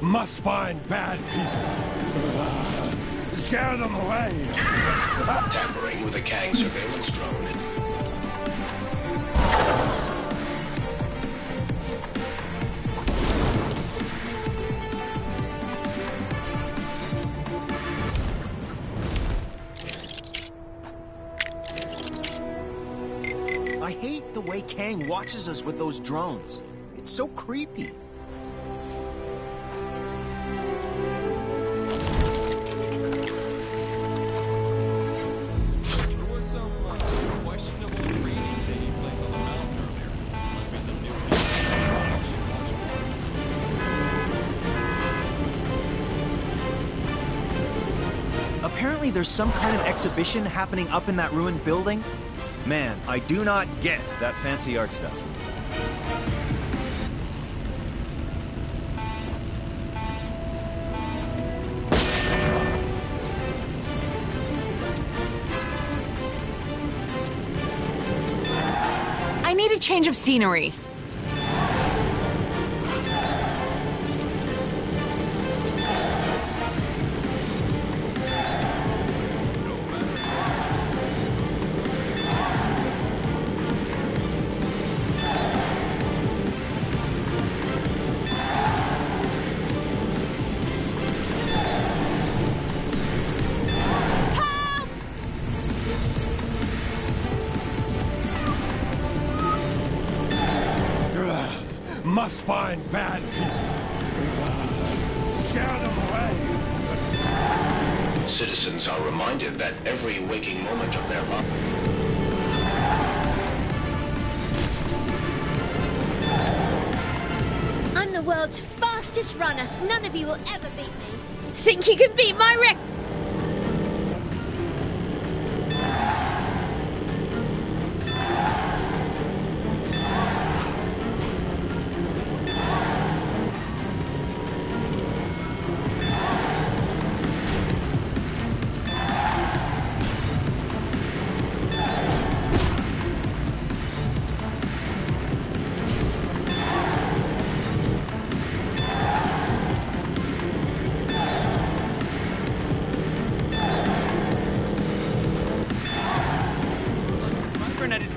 Must find bad people. Scare them away. Tampering with a Kang surveillance drone. I hate the way Kang watches us with those drones. It's so creepy. There was some questionable training taking place on the mountain earlier. Must be some new Apparently there's some kind of exhibition happening up in that ruined building. Man, I do not get that fancy art stuff. I need a change of scenery. Must find bad people. Scare them away. Citizens are reminded that every waking moment of their life. I'm the world's fastest runner. None of you will ever beat me. Think you can beat my record?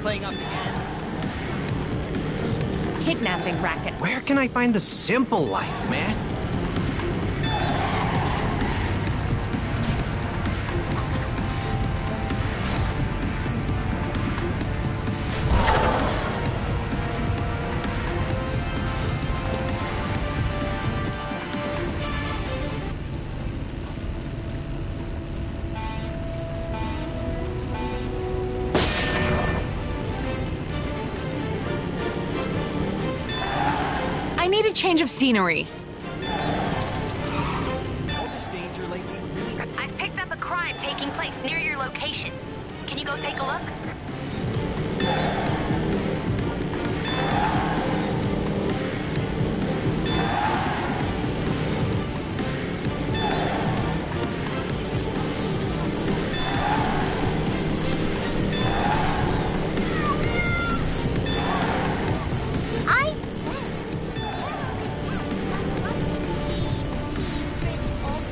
playing up again. Kidnapping racket. Where can I find the simple life, man? I need a change of scenery. All this danger lately, really? I've picked up a crime taking place near your location. Can you go take a look?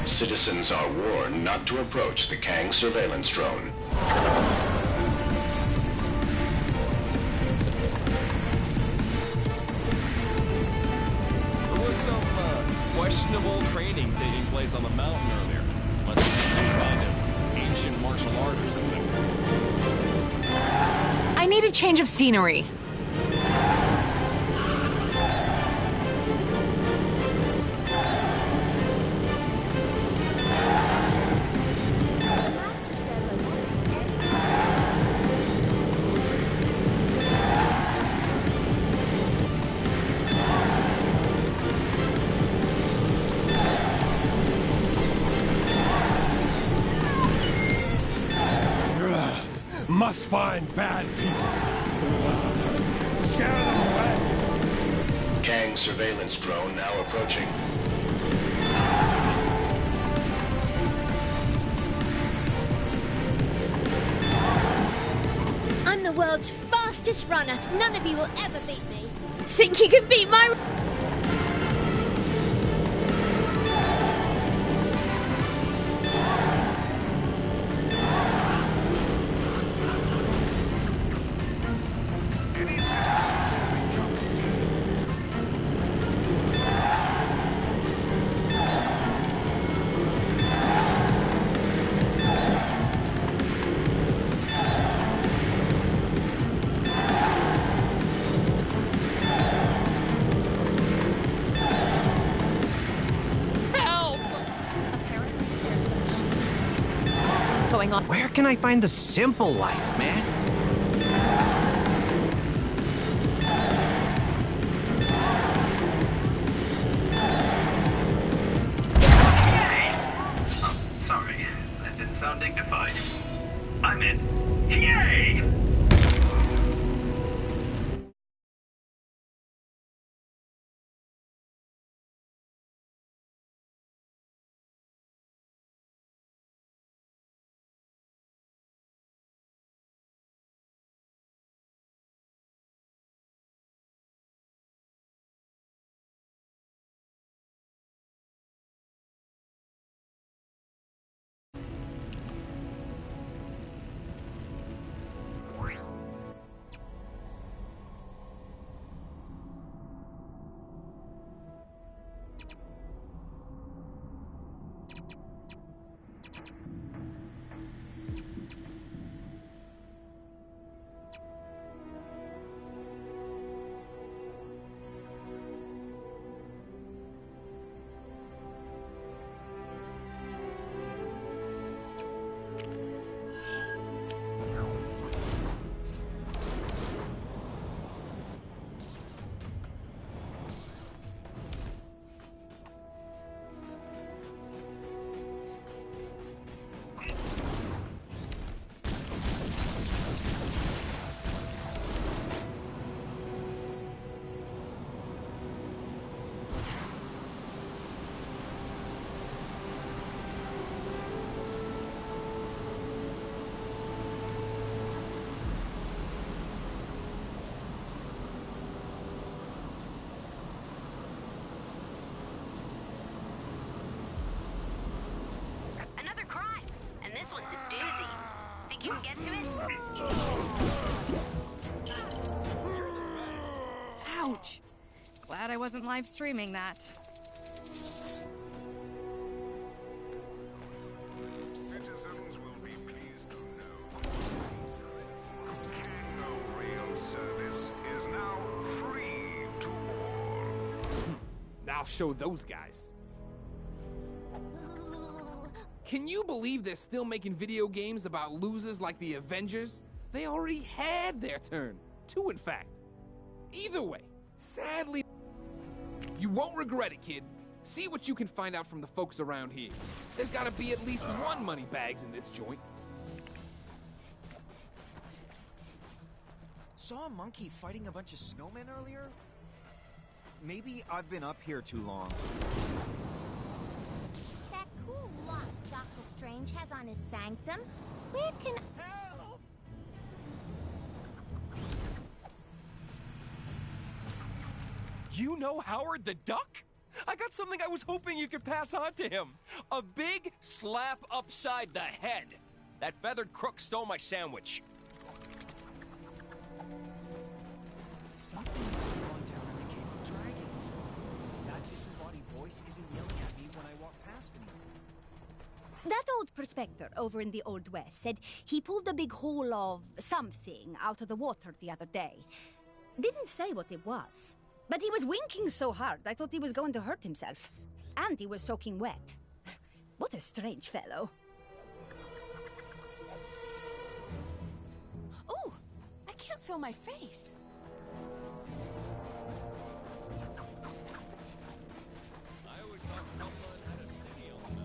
Citizens are warned not to approach the Kang surveillance drone. There was some questionable training taking place on the mountain earlier. Must be some kind of ancient martial art or something. I need a change of scenery. Must find bad people. Scare them away. Kang surveillance drone now approaching. I'm the world's fastest runner. None of you will ever beat me. Think you can beat my... Going on. Where can I find the simple life, man? Oh, sorry. That didn't sound dignified. I meant, yay! This one's a doozy. Think you can get to it? wasn't live streaming that. Citizens will be pleased to know Kango Rail service is now free to all. I'll show those guys. Can you believe they're still making video games about losers like the Avengers? They already had their turn. 2, in fact. Either way, sadly, you won't regret it, kid. See what you can find out from the folks around here. There's gotta be at least one moneybags in this joint. Saw a monkey fighting a bunch of snowmen earlier? Maybe I've been up here too long. That cool lock Doctor Strange has on his sanctum. Where can... Help! You know Howard the Duck? I got something I was hoping you could pass on to him. A big slap upside the head. That feathered crook stole my sandwich. Something must have gone down in the Cave of Dragons. That disembodied voice isn't yelling at me when I walk past anymore. That old prospector over in the Old West said he pulled a big hole of something out of the water the other day. Didn't say what it was, but he was winking so hard I thought he was going to hurt himself. And he was soaking wet. What a strange fellow. Oh, I can't feel my face. I always thought Cumberland had a city on the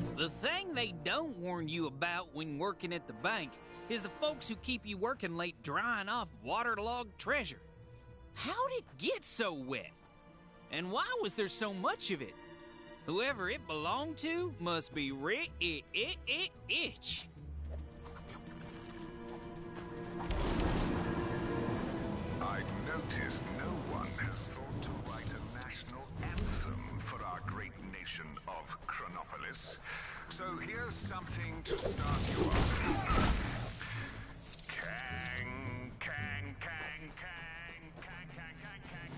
map. The thing they don't warn you about when working at the bank is the folks who keep you working late drying off waterlogged treasure. How'd it get so wet? And why was there so much of it? Whoever it belonged to must be rich. I've noticed no one has thought to write a national anthem for our great nation of Chronopolis. So here's something to start you off. Kang, kang, kang, kang, kang, kang, kang, kang,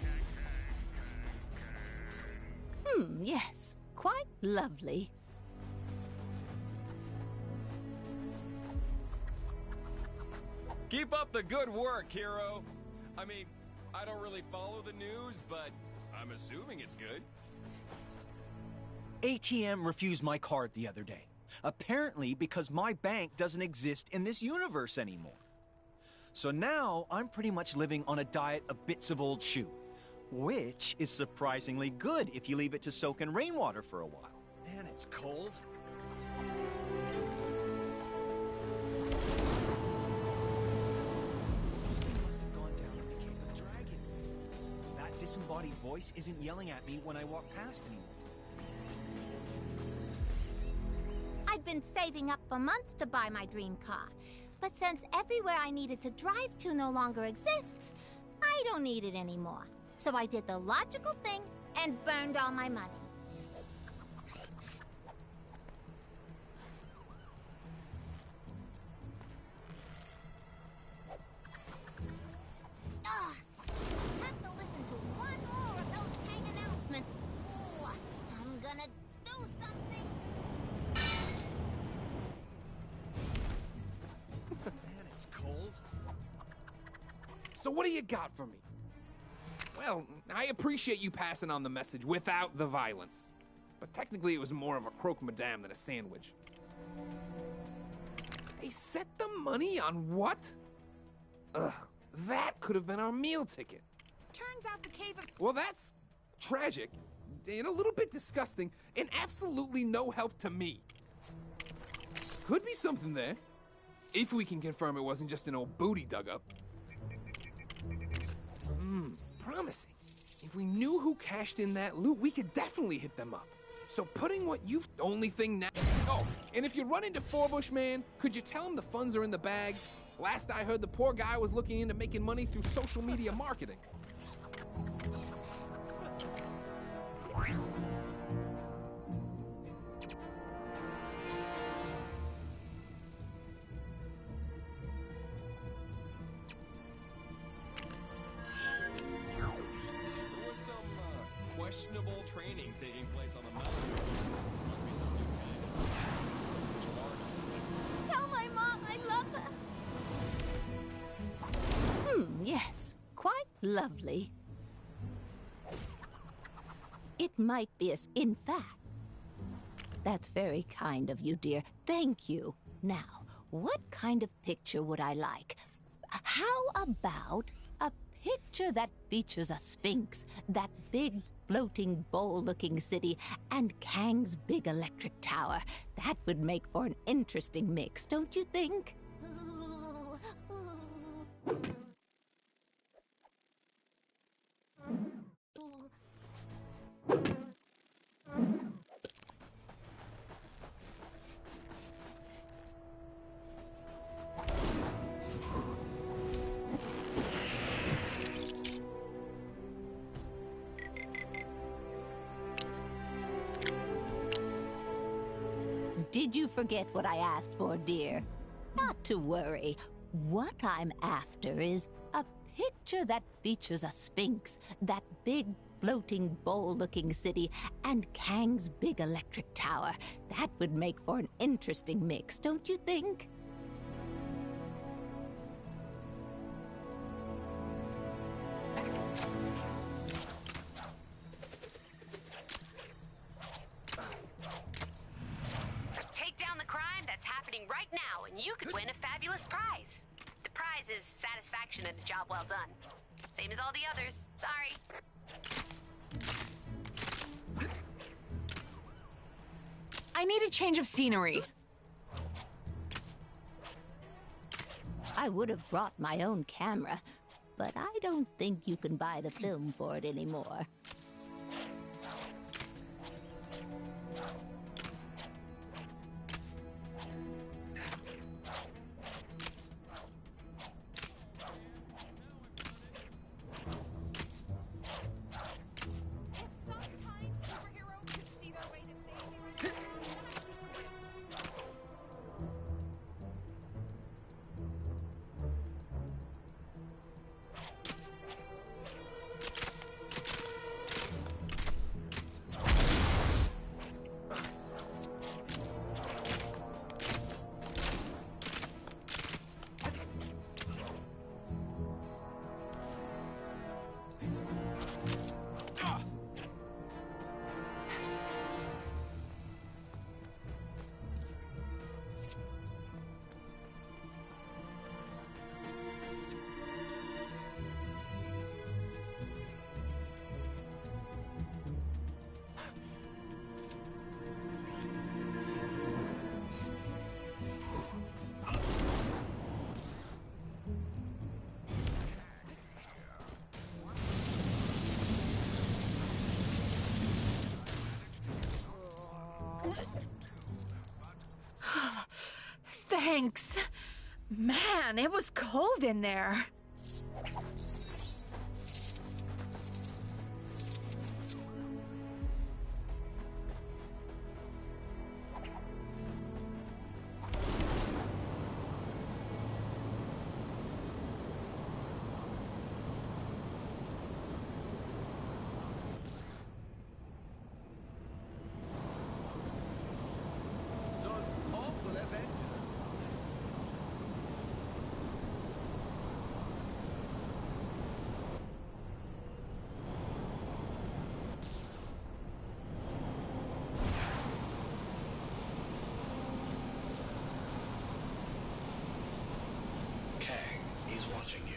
kang. Yes. Quite lovely. Keep up the good work, hero. I mean, I don't really follow the news, but I'm assuming it's good. ATM refused my card the other day. Apparently because my bank doesn't exist in this universe anymore. So now I'm pretty much living on a diet of bits of old shoe, which is surprisingly good if you leave it to soak in rainwater for a while. Man, it's cold. Something must have gone down in the Cave of Dragons. That disembodied voice isn't yelling at me when I walk past anymore. I'd been saving up for months to buy my dream car. But since everywhere I needed to drive to no longer exists, I don't need it anymore. So I did the logical thing and burned all my money. Ugh! Have to listen to one more of those Kang announcements. Ooh, I'm gonna do something. Man, it's cold. So what do you got for me? Well, I appreciate you passing on the message without the violence. But technically it was more of a croque madame than a sandwich. They set the money on what? Ugh, that could have been our meal ticket. Turns out the cave of... Well, that's tragic, and a little bit disgusting, and absolutely no help to me. Could be something there, if we can confirm it wasn't just an old booty dug up. Promising. If we knew who cashed in that loot, we could definitely hit them up. So putting what you've... Only thing now... Oh, and if you run into Forbush Man, could you tell him the funds are in the bag? Last I heard, the poor guy was looking into making money through social media marketing. Lovely. It might be in fact. That's very kind of you, dear. Thank you. Now, what kind of picture would I like? How about a picture that features a sphinx, that big floating bowl-looking city, and Kang's big electric tower? That would make for an interesting mix, don't you think? Did you forget what I asked for, dear? Not to worry. What I'm after is a picture that features a sphinx, that big floating bowl-looking city, and Kang's big electric tower. That would make for an interesting mix, don't you think? Take down the crime that's happening right now, and you could win a fabulous prize. The prize is satisfaction and a job well done. Same as all the others. Sorry. I need a change of scenery. I would have brought my own camera, but I don't think you can buy the film for it anymore. Thanks. Man, it was cold in there. Kang, he's watching you.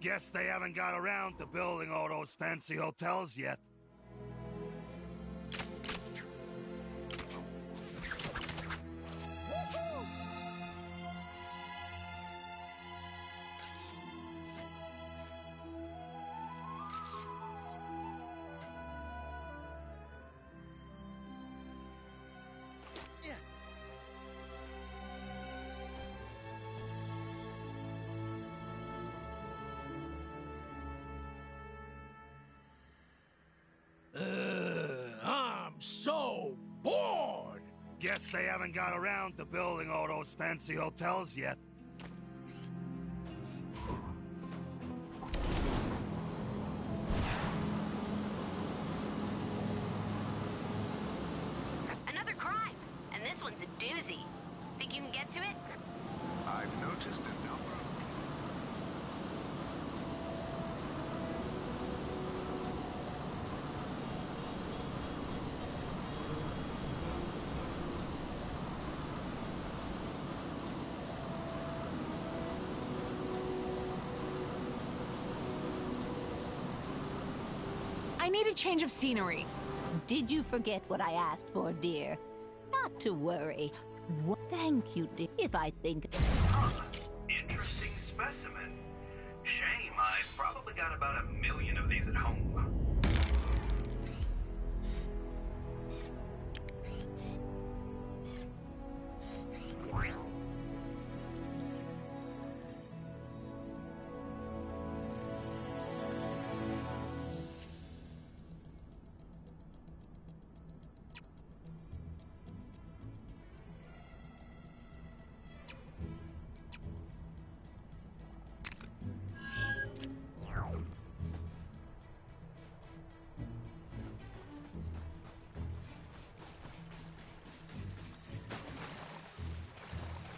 Guess they haven't got around to building all those fancy hotels yet. I'm so bored! Guess they haven't got around to building all those fancy hotels yet. Another crime, and this one's a doozy. Think you can get to it? I've noticed a number of... I need a change of scenery. Did you forget what I asked for, dear? Not to worry. Thank you, dear. If I think... Interesting specimen. Shame, I've probably got about 1 million of these at home.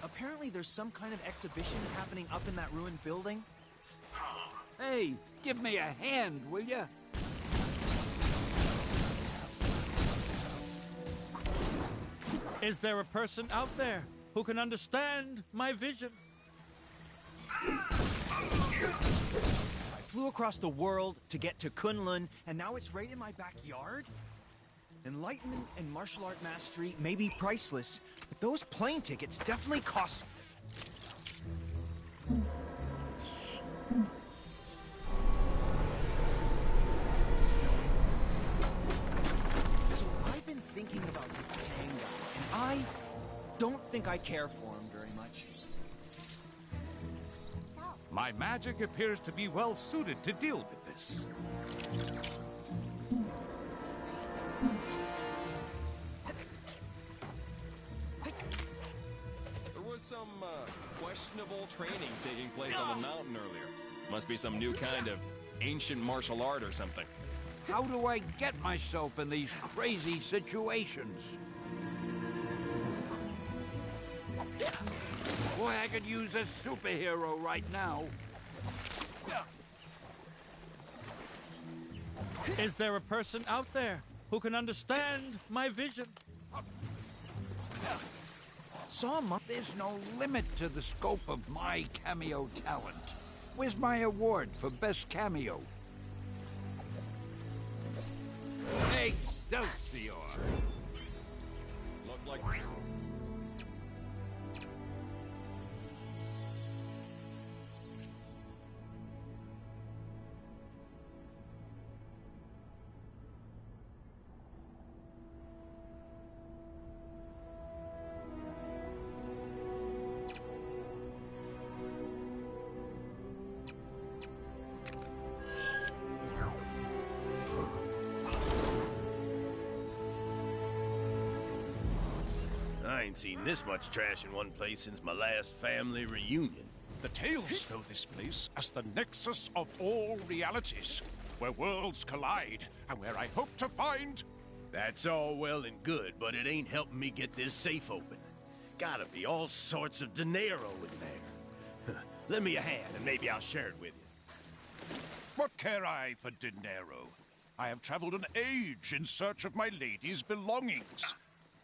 Apparently there's some kind of exhibition happening up in that ruined building. Hey, give me a hand, will ya? Is there a person out there who can understand my vision? I flew across the world to get to Kunlun, and now it's right in my backyard? Enlightenment and martial art mastery may be priceless, but those plane tickets definitely cost something. So I've been thinking about this Kang guy, and I don't think I care for him very much. My magic appears to be well suited to deal with this. There was some questionable training taking place on the mountain earlier. Must be some new kind of ancient martial art or something. How do I get myself in these crazy situations? Boy, I could use a superhero right now. Is there a person out there who can understand my vision? There's no limit to the scope of my cameo talent. Where's my award for best cameo? Excelsior! Looked like... I ain't seen this much trash in one place since my last family reunion. The tales know this place as the nexus of all realities, where worlds collide, and where I hope to find... That's all well and good, but it ain't helping me get this safe open. Gotta be all sorts of dinero in there. Lend me a hand, and maybe I'll share it with you. What care I for dinero? I have traveled an age in search of my lady's belongings,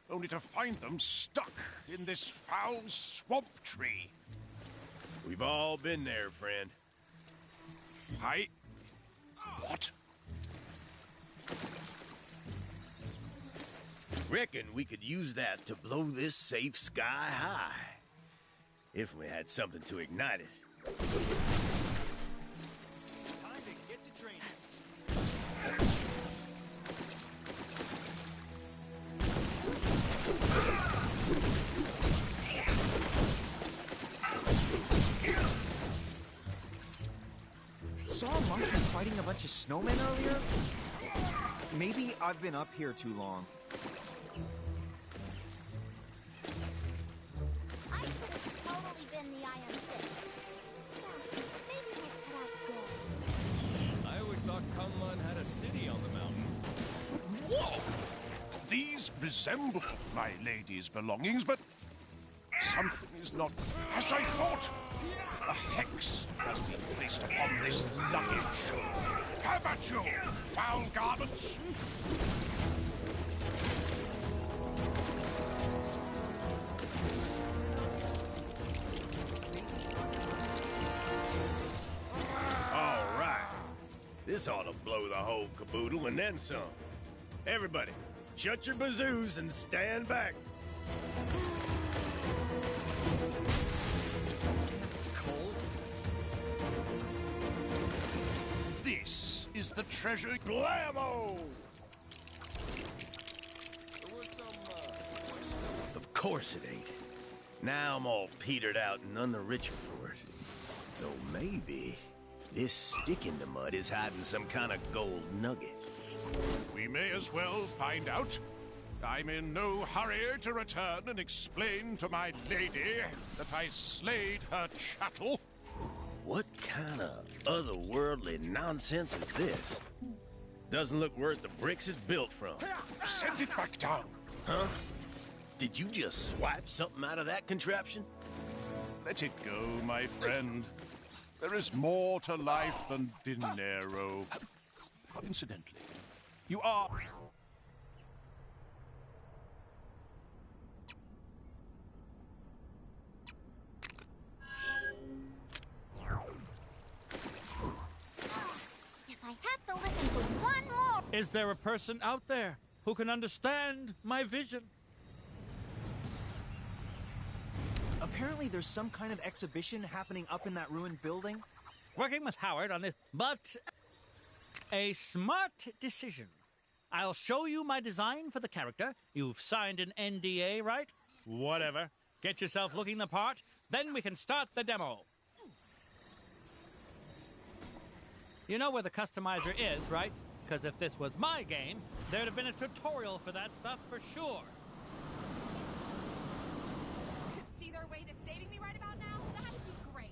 only to find them stuck in this foul swamp tree. We've all been there, friend. What? Reckon we could use that to blow this safe sky high. If we had something to ignite it. Time to get to training. Saw a monkey fighting a bunch of snowmen earlier? Maybe I've been up here too long. I could have totally been the Iron Fist. Yeah, maybe we'll cut out gold. I always thought Kunlun had a city on the mountain. Whoa! These resemble my lady's belongings, but something is not as I thought. A hex has been placed upon this luggage. Have at you, foul garments! All right. This ought to blow the whole caboodle and then some. Everybody, shut your bazoos and stand back. It's cold. This is the treasure. Blammo! There was some, Of course it ain't. Now I'm all petered out and none the richer for it. Though maybe this stick in the mud is hiding some kind of gold nugget. We may as well find out. I'm in no hurry to return and explain to my lady that I slayed her chattel. What kind of otherworldly nonsense is this? Doesn't look worth the bricks it's built from. Send it back down. Huh? Did you just swipe something out of that contraption? Let it go, my friend. There is more to life than dinero. Incidentally, you are... If I have to listen to one more... Is there a person out there who can understand my vision? Apparently there's some kind of exhibition happening up in that ruined building. Working with Howard on this, but a smart decision. I'll show you my design for the character. You've signed an NDA, right? Whatever. Get yourself looking the part, then we can start the demo. You know where the customizer is, right? Because if this was my game, there'd have been a tutorial for that stuff for sure. See their way to saving me right about now? That'd be great.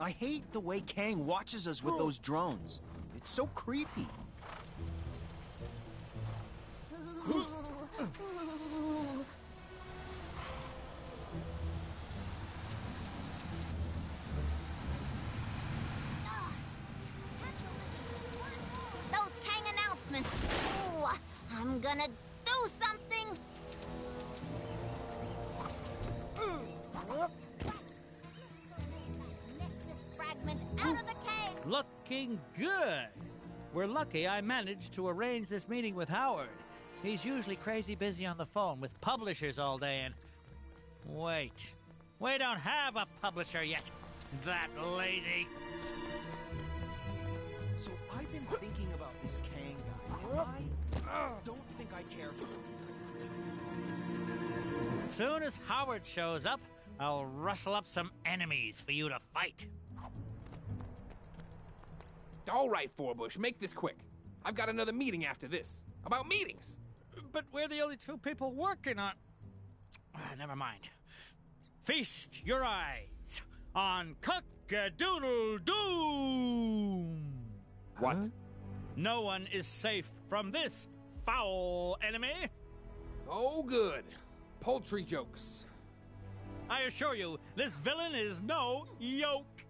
I hate the way Kang watches us with those drones. It's so creepy. Those Kang announcements. Ooh, I'm gonna do something. Out of the cave! Looking good. We're lucky I managed to arrange this meeting with Howard. He's usually crazy busy on the phone with publishers all day and... Wait. We don't have a publisher yet. That lazy. So I've been thinking about this Kang guy, and I don't think I care for him. Soon as Howard shows up, I'll rustle up some enemies for you to fight. All right, Forbush, make this quick. I've got another meeting after this. About meetings. But we're the only two people working on... never mind. Feast your eyes on Cock-a-doodle-doom! What? No one is safe from this foul enemy. Oh, good. Poultry jokes. I assure you, this villain is no yoke.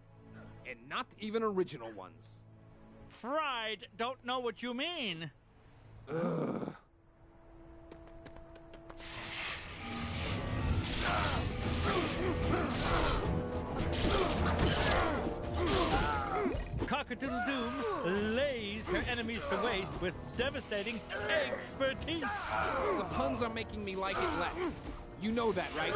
And not even original ones. Fried don't know what you mean. Ugh. Cock-a-doodle-doom lays her enemies to waste with devastating expertise. The puns are making me like it less. You know that, right?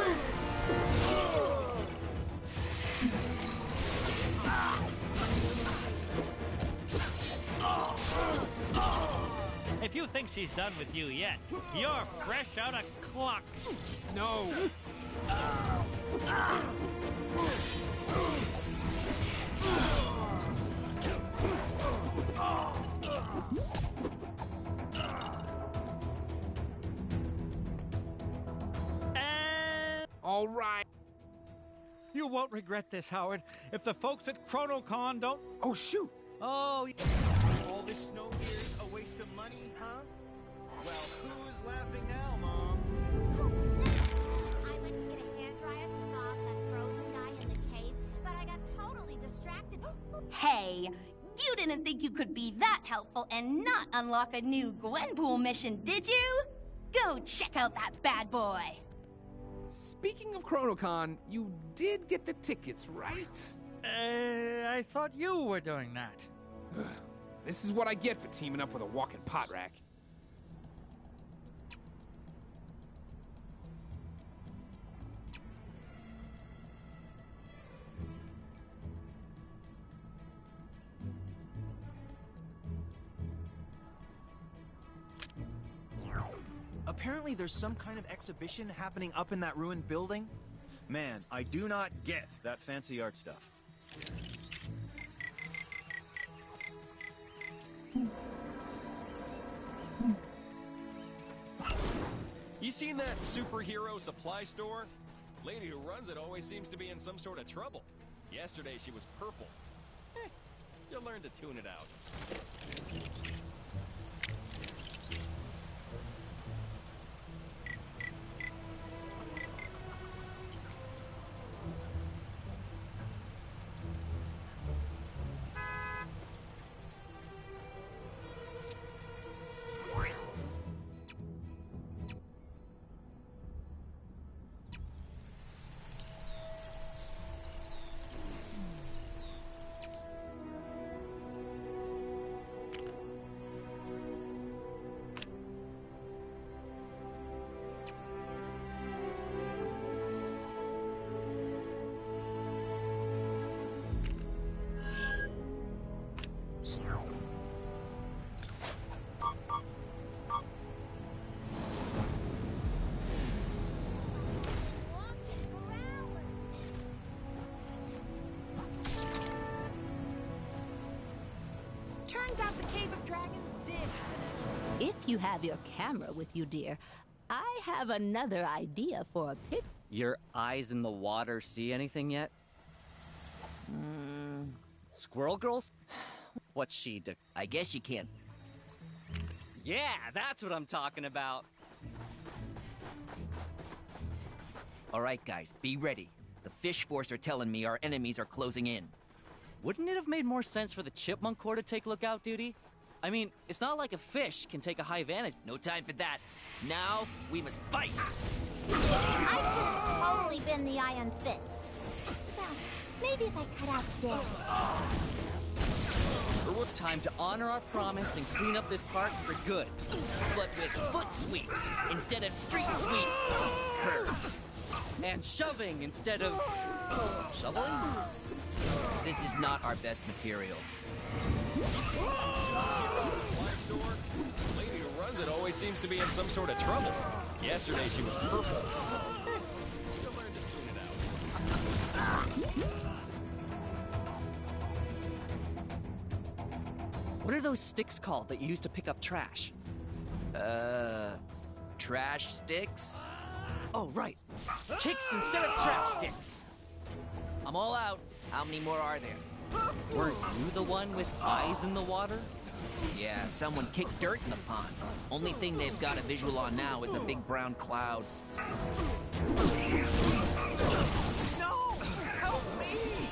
If you think she's done with you yet, you're fresh out of clock. No. And... All right. You won't regret this, Howard, if the folks at ChronoCon don't... Oh, shoot. Oh, All this snow gear is a waste of money, huh? Well, who's laughing now, Mom? I went to get a hairdryer to thaw off that frozen guy in the cave, but I got totally distracted. Hey, you didn't think you could be that helpful and not unlock a new Gwenpool mission, did you? Go check out that bad boy. Speaking of ChronoCon, you did get the tickets, right? I thought you were doing that. This is what I get for teaming up with a walking pot rack. Apparently there's some kind of exhibition happening up in that ruined building. Man, I do not get that fancy art stuff. You seen that superhero supply store? Lady who runs it always seems to be in some sort of trouble. Yesterday she was purple. You'll learn to tune it out. Turns out the Cave of Dragons did. If you have your camera with you, dear, I have another idea for a pic. Your eyes in the water see anything yet? Squirrel girls? What's she do? I guess you can't. Yeah, that's what I'm talking about. All right, guys, be ready. The Fish Force are telling me our enemies are closing in. Wouldn't it have made more sense for the Chipmunk Corps to take lookout duty? I mean, it's not like a fish can take a high vantage. No time for that. Now, we must fight! I could have totally been the Iron Fist. So, Maybe if I cut out dead. Time to honor our promise and clean up this park for good. But with foot sweeps instead of street sweepers. And shoving instead of shoveling? This is not our best material. The lady who runs it always seems to be in some sort of trouble. Yesterday she was purple. She'll learn to tune it out. What are those sticks called that you use to pick up trash? Trash sticks? Oh, right. Kicks instead of trash sticks. I'm all out. How many more are there? Weren't you the one with eyes in the water? Yeah, someone kicked dirt in the pond. Only thing they've got a visual on now is a big brown cloud. No! Help me!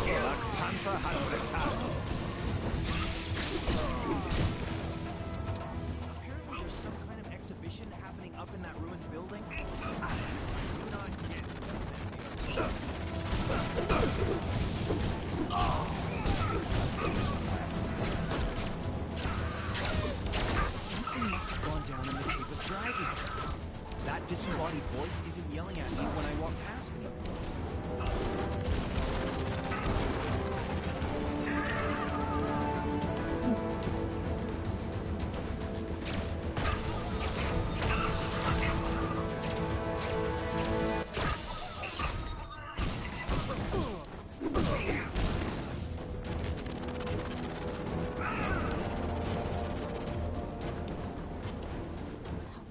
Black Panther has returned. Apparently there's some kind of exhibition happening up in that ruined building. Something must have gone down in the Cave of Dragons. That disembodied voice isn't yelling at me when I walk past him.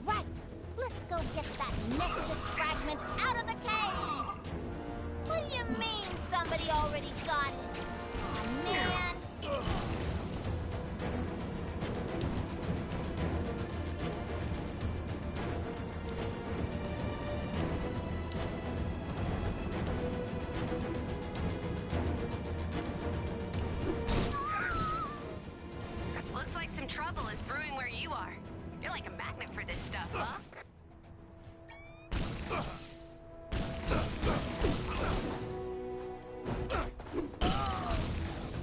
Right, let's go get that nexus fragment out of the cave! What do you mean somebody already got it? Aw, man! Looks like some trouble is brewing where you are. You're like a magnet for this stuff, huh?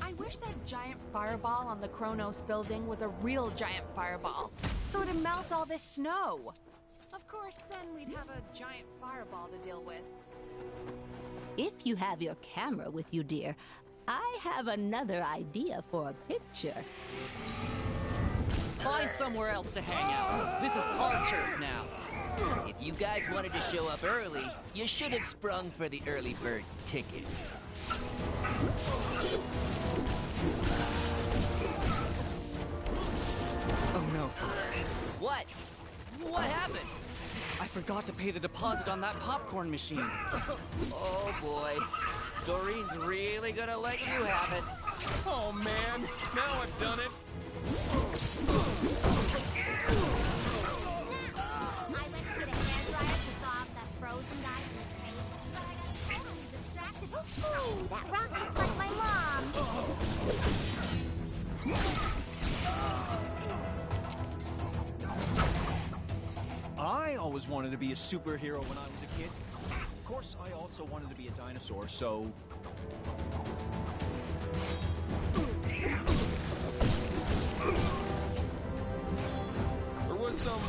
I wish that giant fireball on the Kronos building was a real giant fireball, so it'd melt all this snow. Of course, then we'd have a giant fireball to deal with. If you have your camera with you, dear, I have another idea for a picture. Find somewhere else to hang out. This is our turf now. If you guys wanted to show up early, you should have sprung for the early bird tickets. Oh no. What? What happened? I forgot to pay the deposit on that popcorn machine. Oh boy. Doreen's really gonna let you have it. Oh man, now I've done it. I went to get a hairdryer to thaw off that frozen guy in his face, but I got totally distracted. Ooh, that rock looks like my mom! I always wanted to be a superhero when I was a kid. Of course, I also wanted to be a dinosaur, so... There was some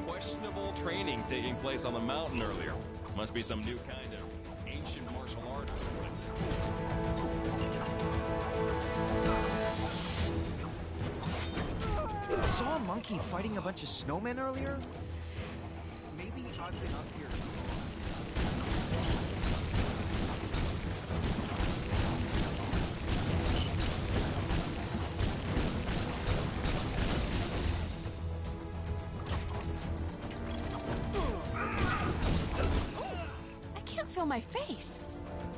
questionable training taking place on the mountain earlier. Must be some new kind of ancient martial art or something. Saw a monkey fighting a bunch of snowmen earlier? Maybe I've been up here. I can't feel my face.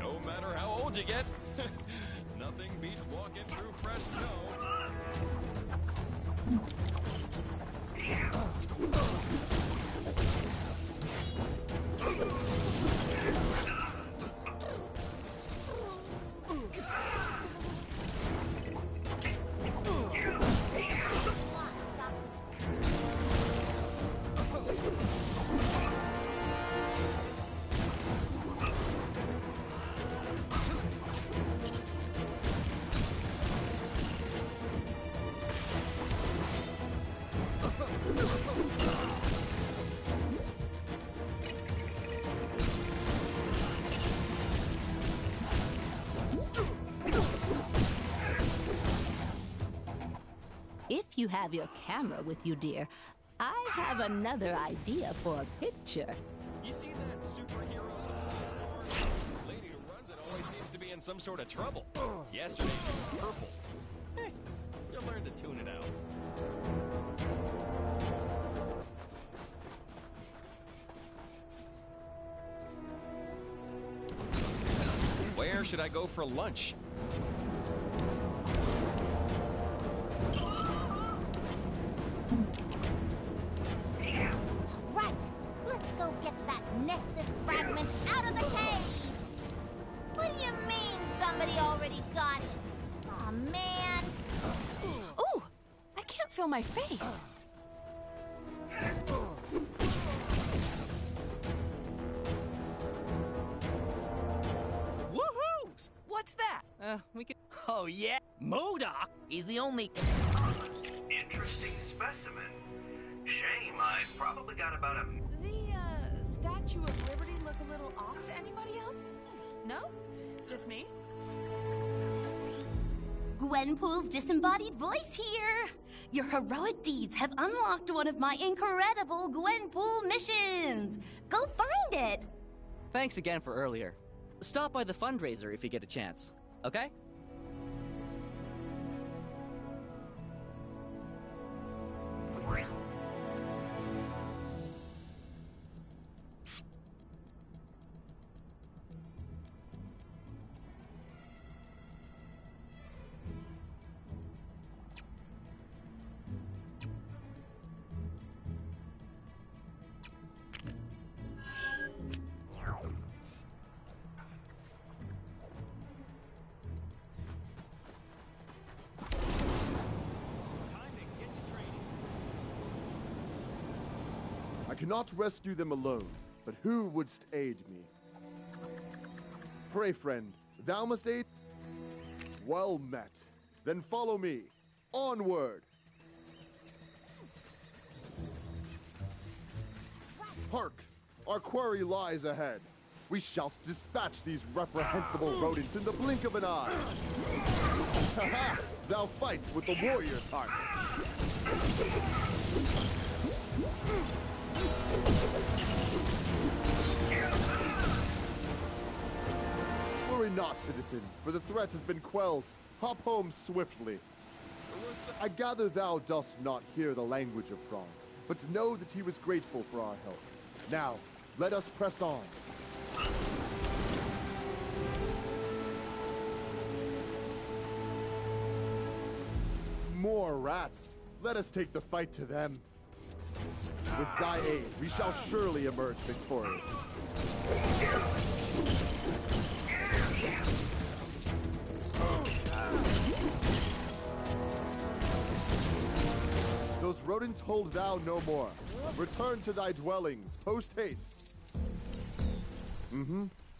No matter how old you get, nothing beats walking through fresh snow. you have your camera with you, dear, I have another idea for a picture. You see that superhero supply store? The lady who runs it always seems to be in some sort of trouble. Yesterday she was purple. Hey, you'll learn to tune it out. Where should I go for lunch? Right, let's go get that Nexus fragment out of the cave! What do you mean somebody already got it? Aw, man. Ooh, I can't feel my face. Woohoo! What's that? We could. Oh, yeah. MODOK? He's the only. Interesting specimen. Shame, I've probably got about a... The, Statue of Liberty look a little off to anybody else? No? Just me? Gwenpool's disembodied voice here. Your heroic deeds have unlocked one of my incredible Gwenpool missions. Go find it. Thanks again for earlier. Stop by the fundraiser if you get a chance, okay? I cannot rescue them alone, but who wouldst aid me? Pray, friend, thou must aid? Well met. Then follow me. Onward! Hark! Our quarry lies ahead. We shall dispatch these reprehensible rodents in the blink of an eye. Ha-ha! Thou fights with the warrior's heart. Worry not, citizen, for the threat has been quelled. Hop home swiftly. I gather thou dost not hear the language of frogs, but know that he was grateful for our help. Now, let us press on. More rats. Let us take the fight to them. With thy aid, we shall surely emerge victorious. Those rodents hold thou no more. Return to thy dwellings, post-haste.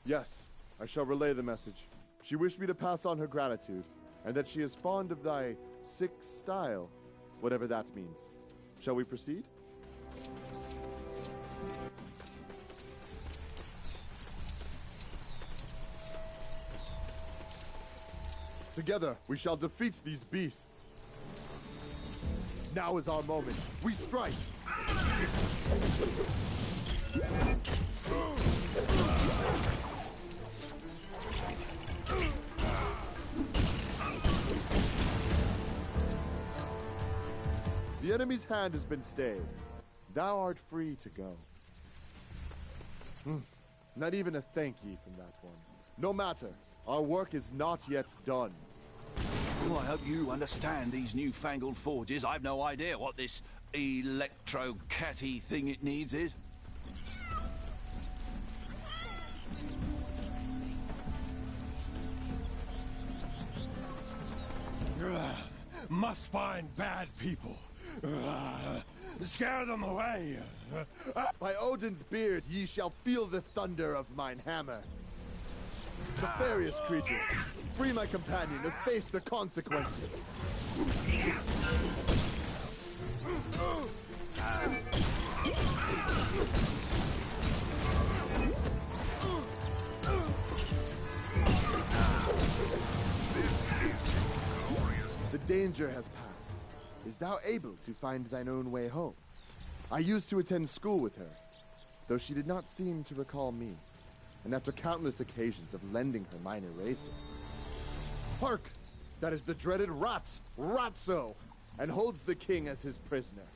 Yes, I shall relay the message. She wished me to pass on her gratitude, and that she is fond of thy sick style, whatever that means. Shall we proceed? Together, we shall defeat these beasts. Now is our moment. We strike! The enemy's hand has been stayed. Thou art free to go. Not even a thank ye from that one. No matter. Our work is not yet done. Well, I hope you understand these newfangled forges. I've no idea what this electro-catty thing it needs is. Must find bad people. Scare them away. By Odin's beard, ye shall feel the thunder of mine hammer. Nefarious creatures, free my companion and face the consequences. The danger has passed. is thou able to find thine own way home? I used to attend school with her, though she did not seem to recall me, and after countless occasions of lending her mine eraser. Hark! That is the dreaded Rat, Ratso, and holds the king as his prisoner.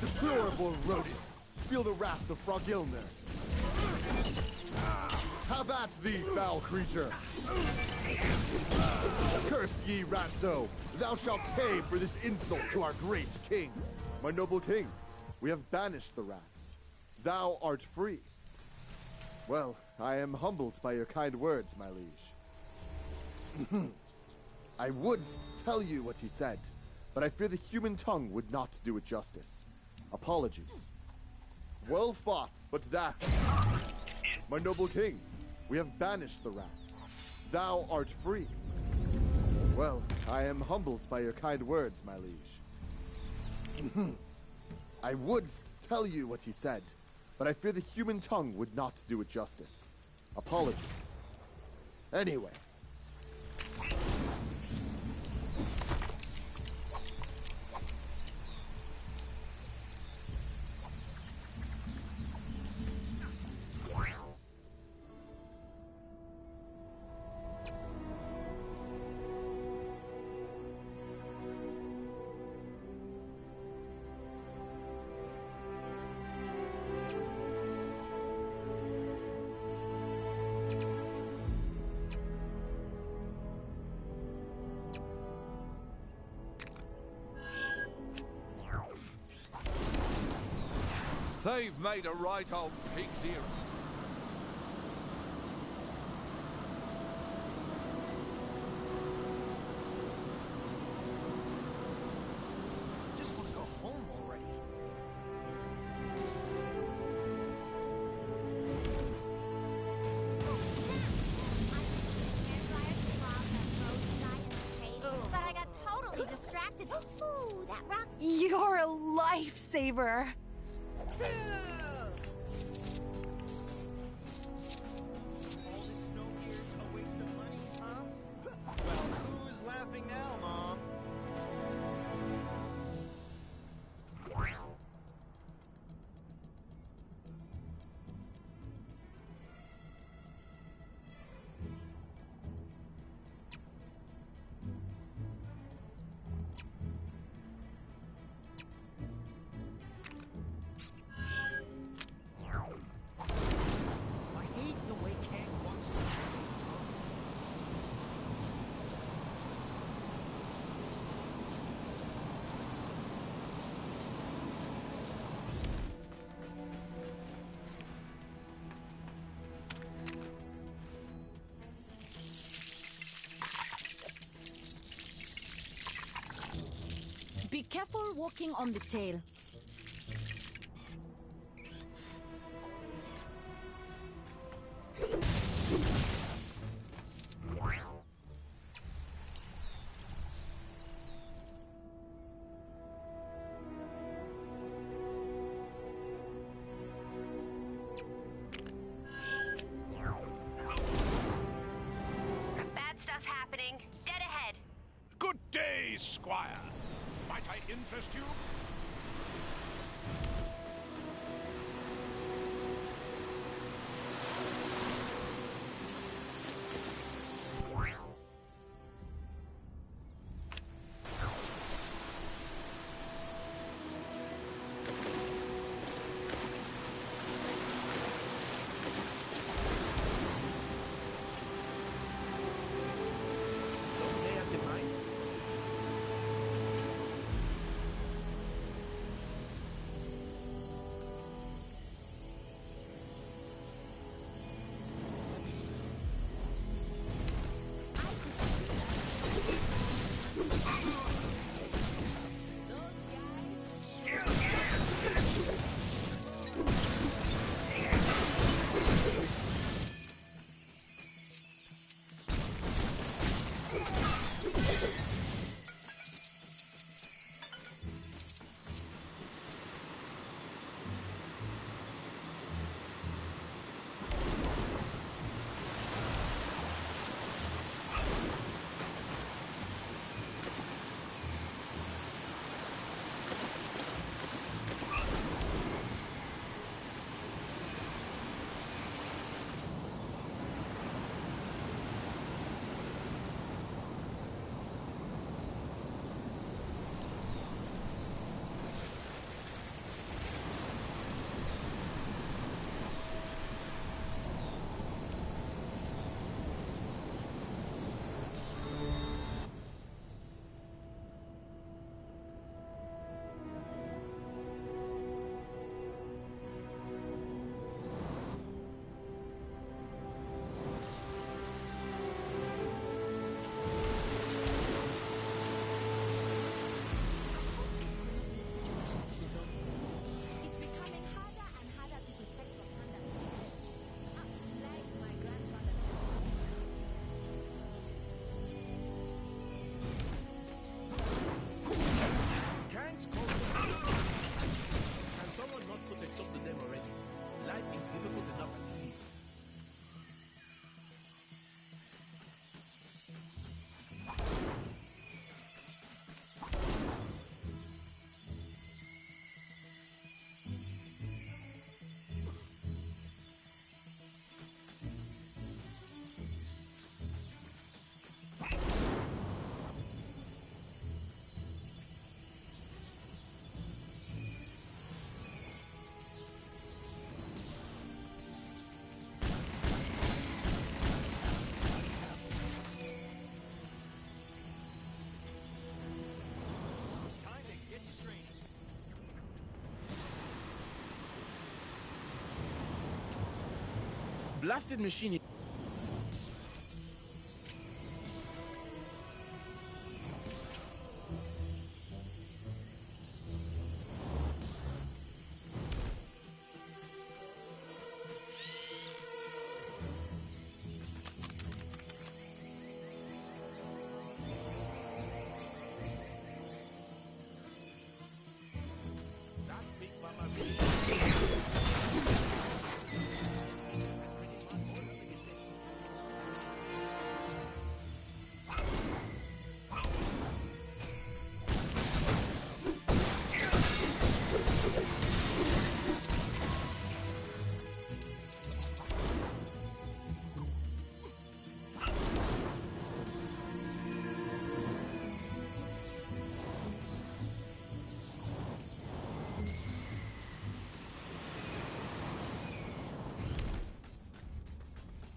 Deplorable rodents! Feel the wrath of Frogilner. Have at thee, foul creature! Curse ye, Ratso! Thou shalt pay for this insult to our great king! My noble king, we have banished the rats. Thou art free. Well, I am humbled by your kind words, my liege. I would tell you what he said, but I fear the human tongue would not do it justice. Apologies. Well fought, but that... My noble king, we have banished the rats. Thou art free. Well, I am humbled by your kind words, my liege. I would tell you what he said, but I fear the human tongue would not do it justice. Apologies. Anyway. They've made a right old pig's ear. Just want to go home already. But I got totally distracted. Ooh, that rock. You're a lifesaver. Well, who's laughing now, Mom? I hate the way Kang walks his Be careful walking on the tail. Bad stuff happening. Dead ahead. Good day, Squire. Might I interest you? Blasted machine.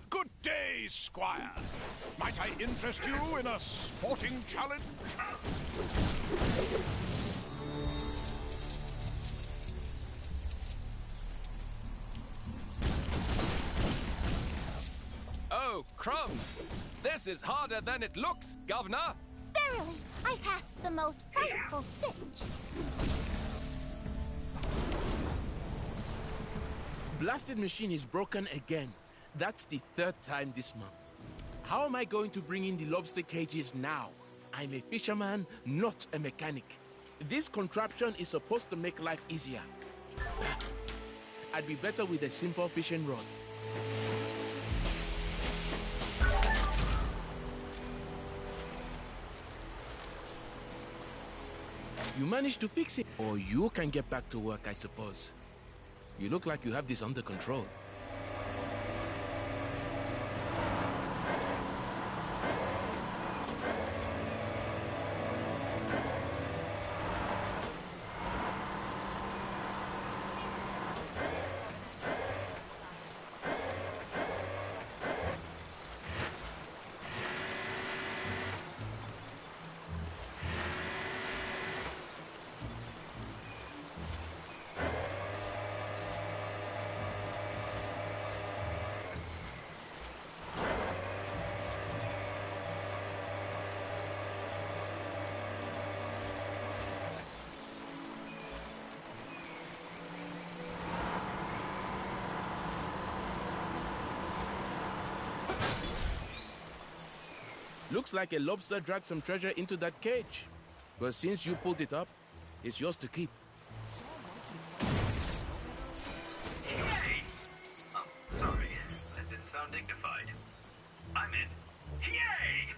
Good day, Squire. Might I interest you in a sporting challenge? Oh, crumbs! This is harder than it looks, Governor! Verily, I hast the most frightful stitch. Blasted machine is broken again. That's the third time this month. How am I going to bring in the lobster cages now? I'm a fisherman, not a mechanic. This contraption is supposed to make life easier. I'd be better with a simple fishing rod. You managed to fix it, or you can get back to work, I suppose. You look like you have this under control. Looks like a lobster dragged some treasure into that cage. But since you pulled it up, it's yours to keep. Yay! Oh, sorry. That didn't sound dignified. I meant, yay!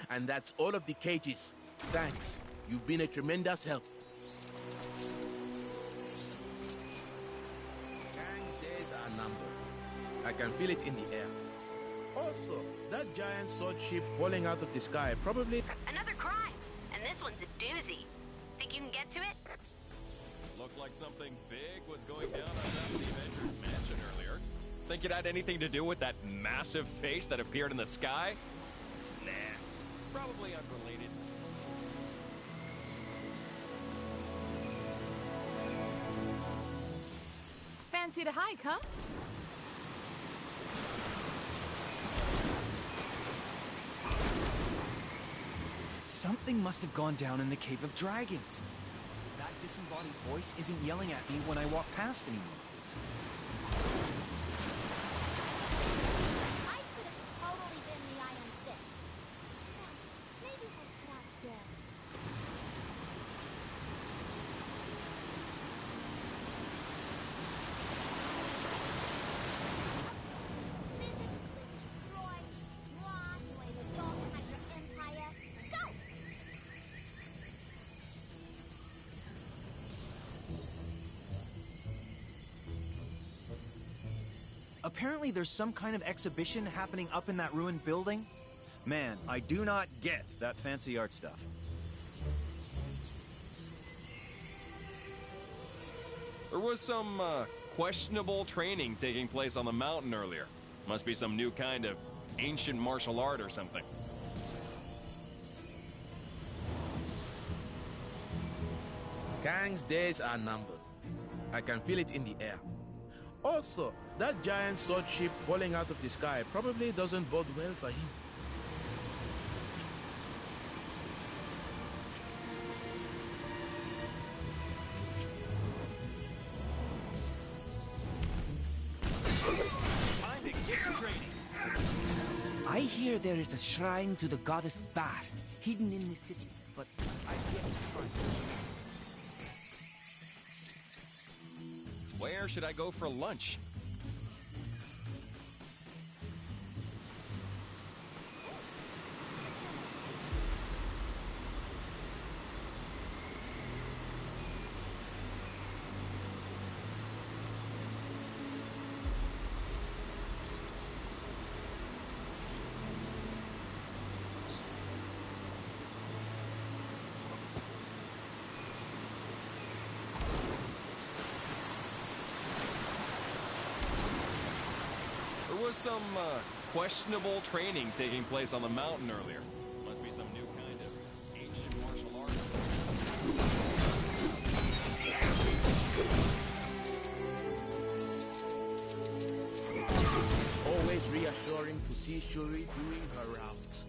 And that's all of the cages. Thanks. You've been a tremendous help. Gang's days are numbered. I can feel it in the air. Also, that giant sword ship falling out of the sky probably... Another crime, and this one's a doozy. Think you can get to it? Looked like something big was going down on top of the Avengers Mansion earlier. Think it had anything to do with that massive face that appeared in the sky? Nah, probably unrelated. fancy to hike, huh? Something must have gone down in the Cave of Dragons. That disembodied voice isn't yelling at me when I walk past anymore. I could have totally been the Iron Fist. Maybe we'll talk then. Apparently there's some kind of exhibition happening up in that ruined building. Man, I do not get that fancy art stuff. There was some questionable training taking place on the mountain earlier. Must be some new kind of ancient martial art or something. Kang's days are numbered. I can feel it in the air. Also, that giant sword ship falling out of the sky probably doesn't bode well for him. Time to get to training. I hear there is a shrine to the goddess Bast hidden in the city, but I've yet to find it. Where should I go for lunch? There was some questionable training taking place on the mountain earlier. Must be some new kind of ancient martial art. It's always reassuring to see Shuri doing her rounds.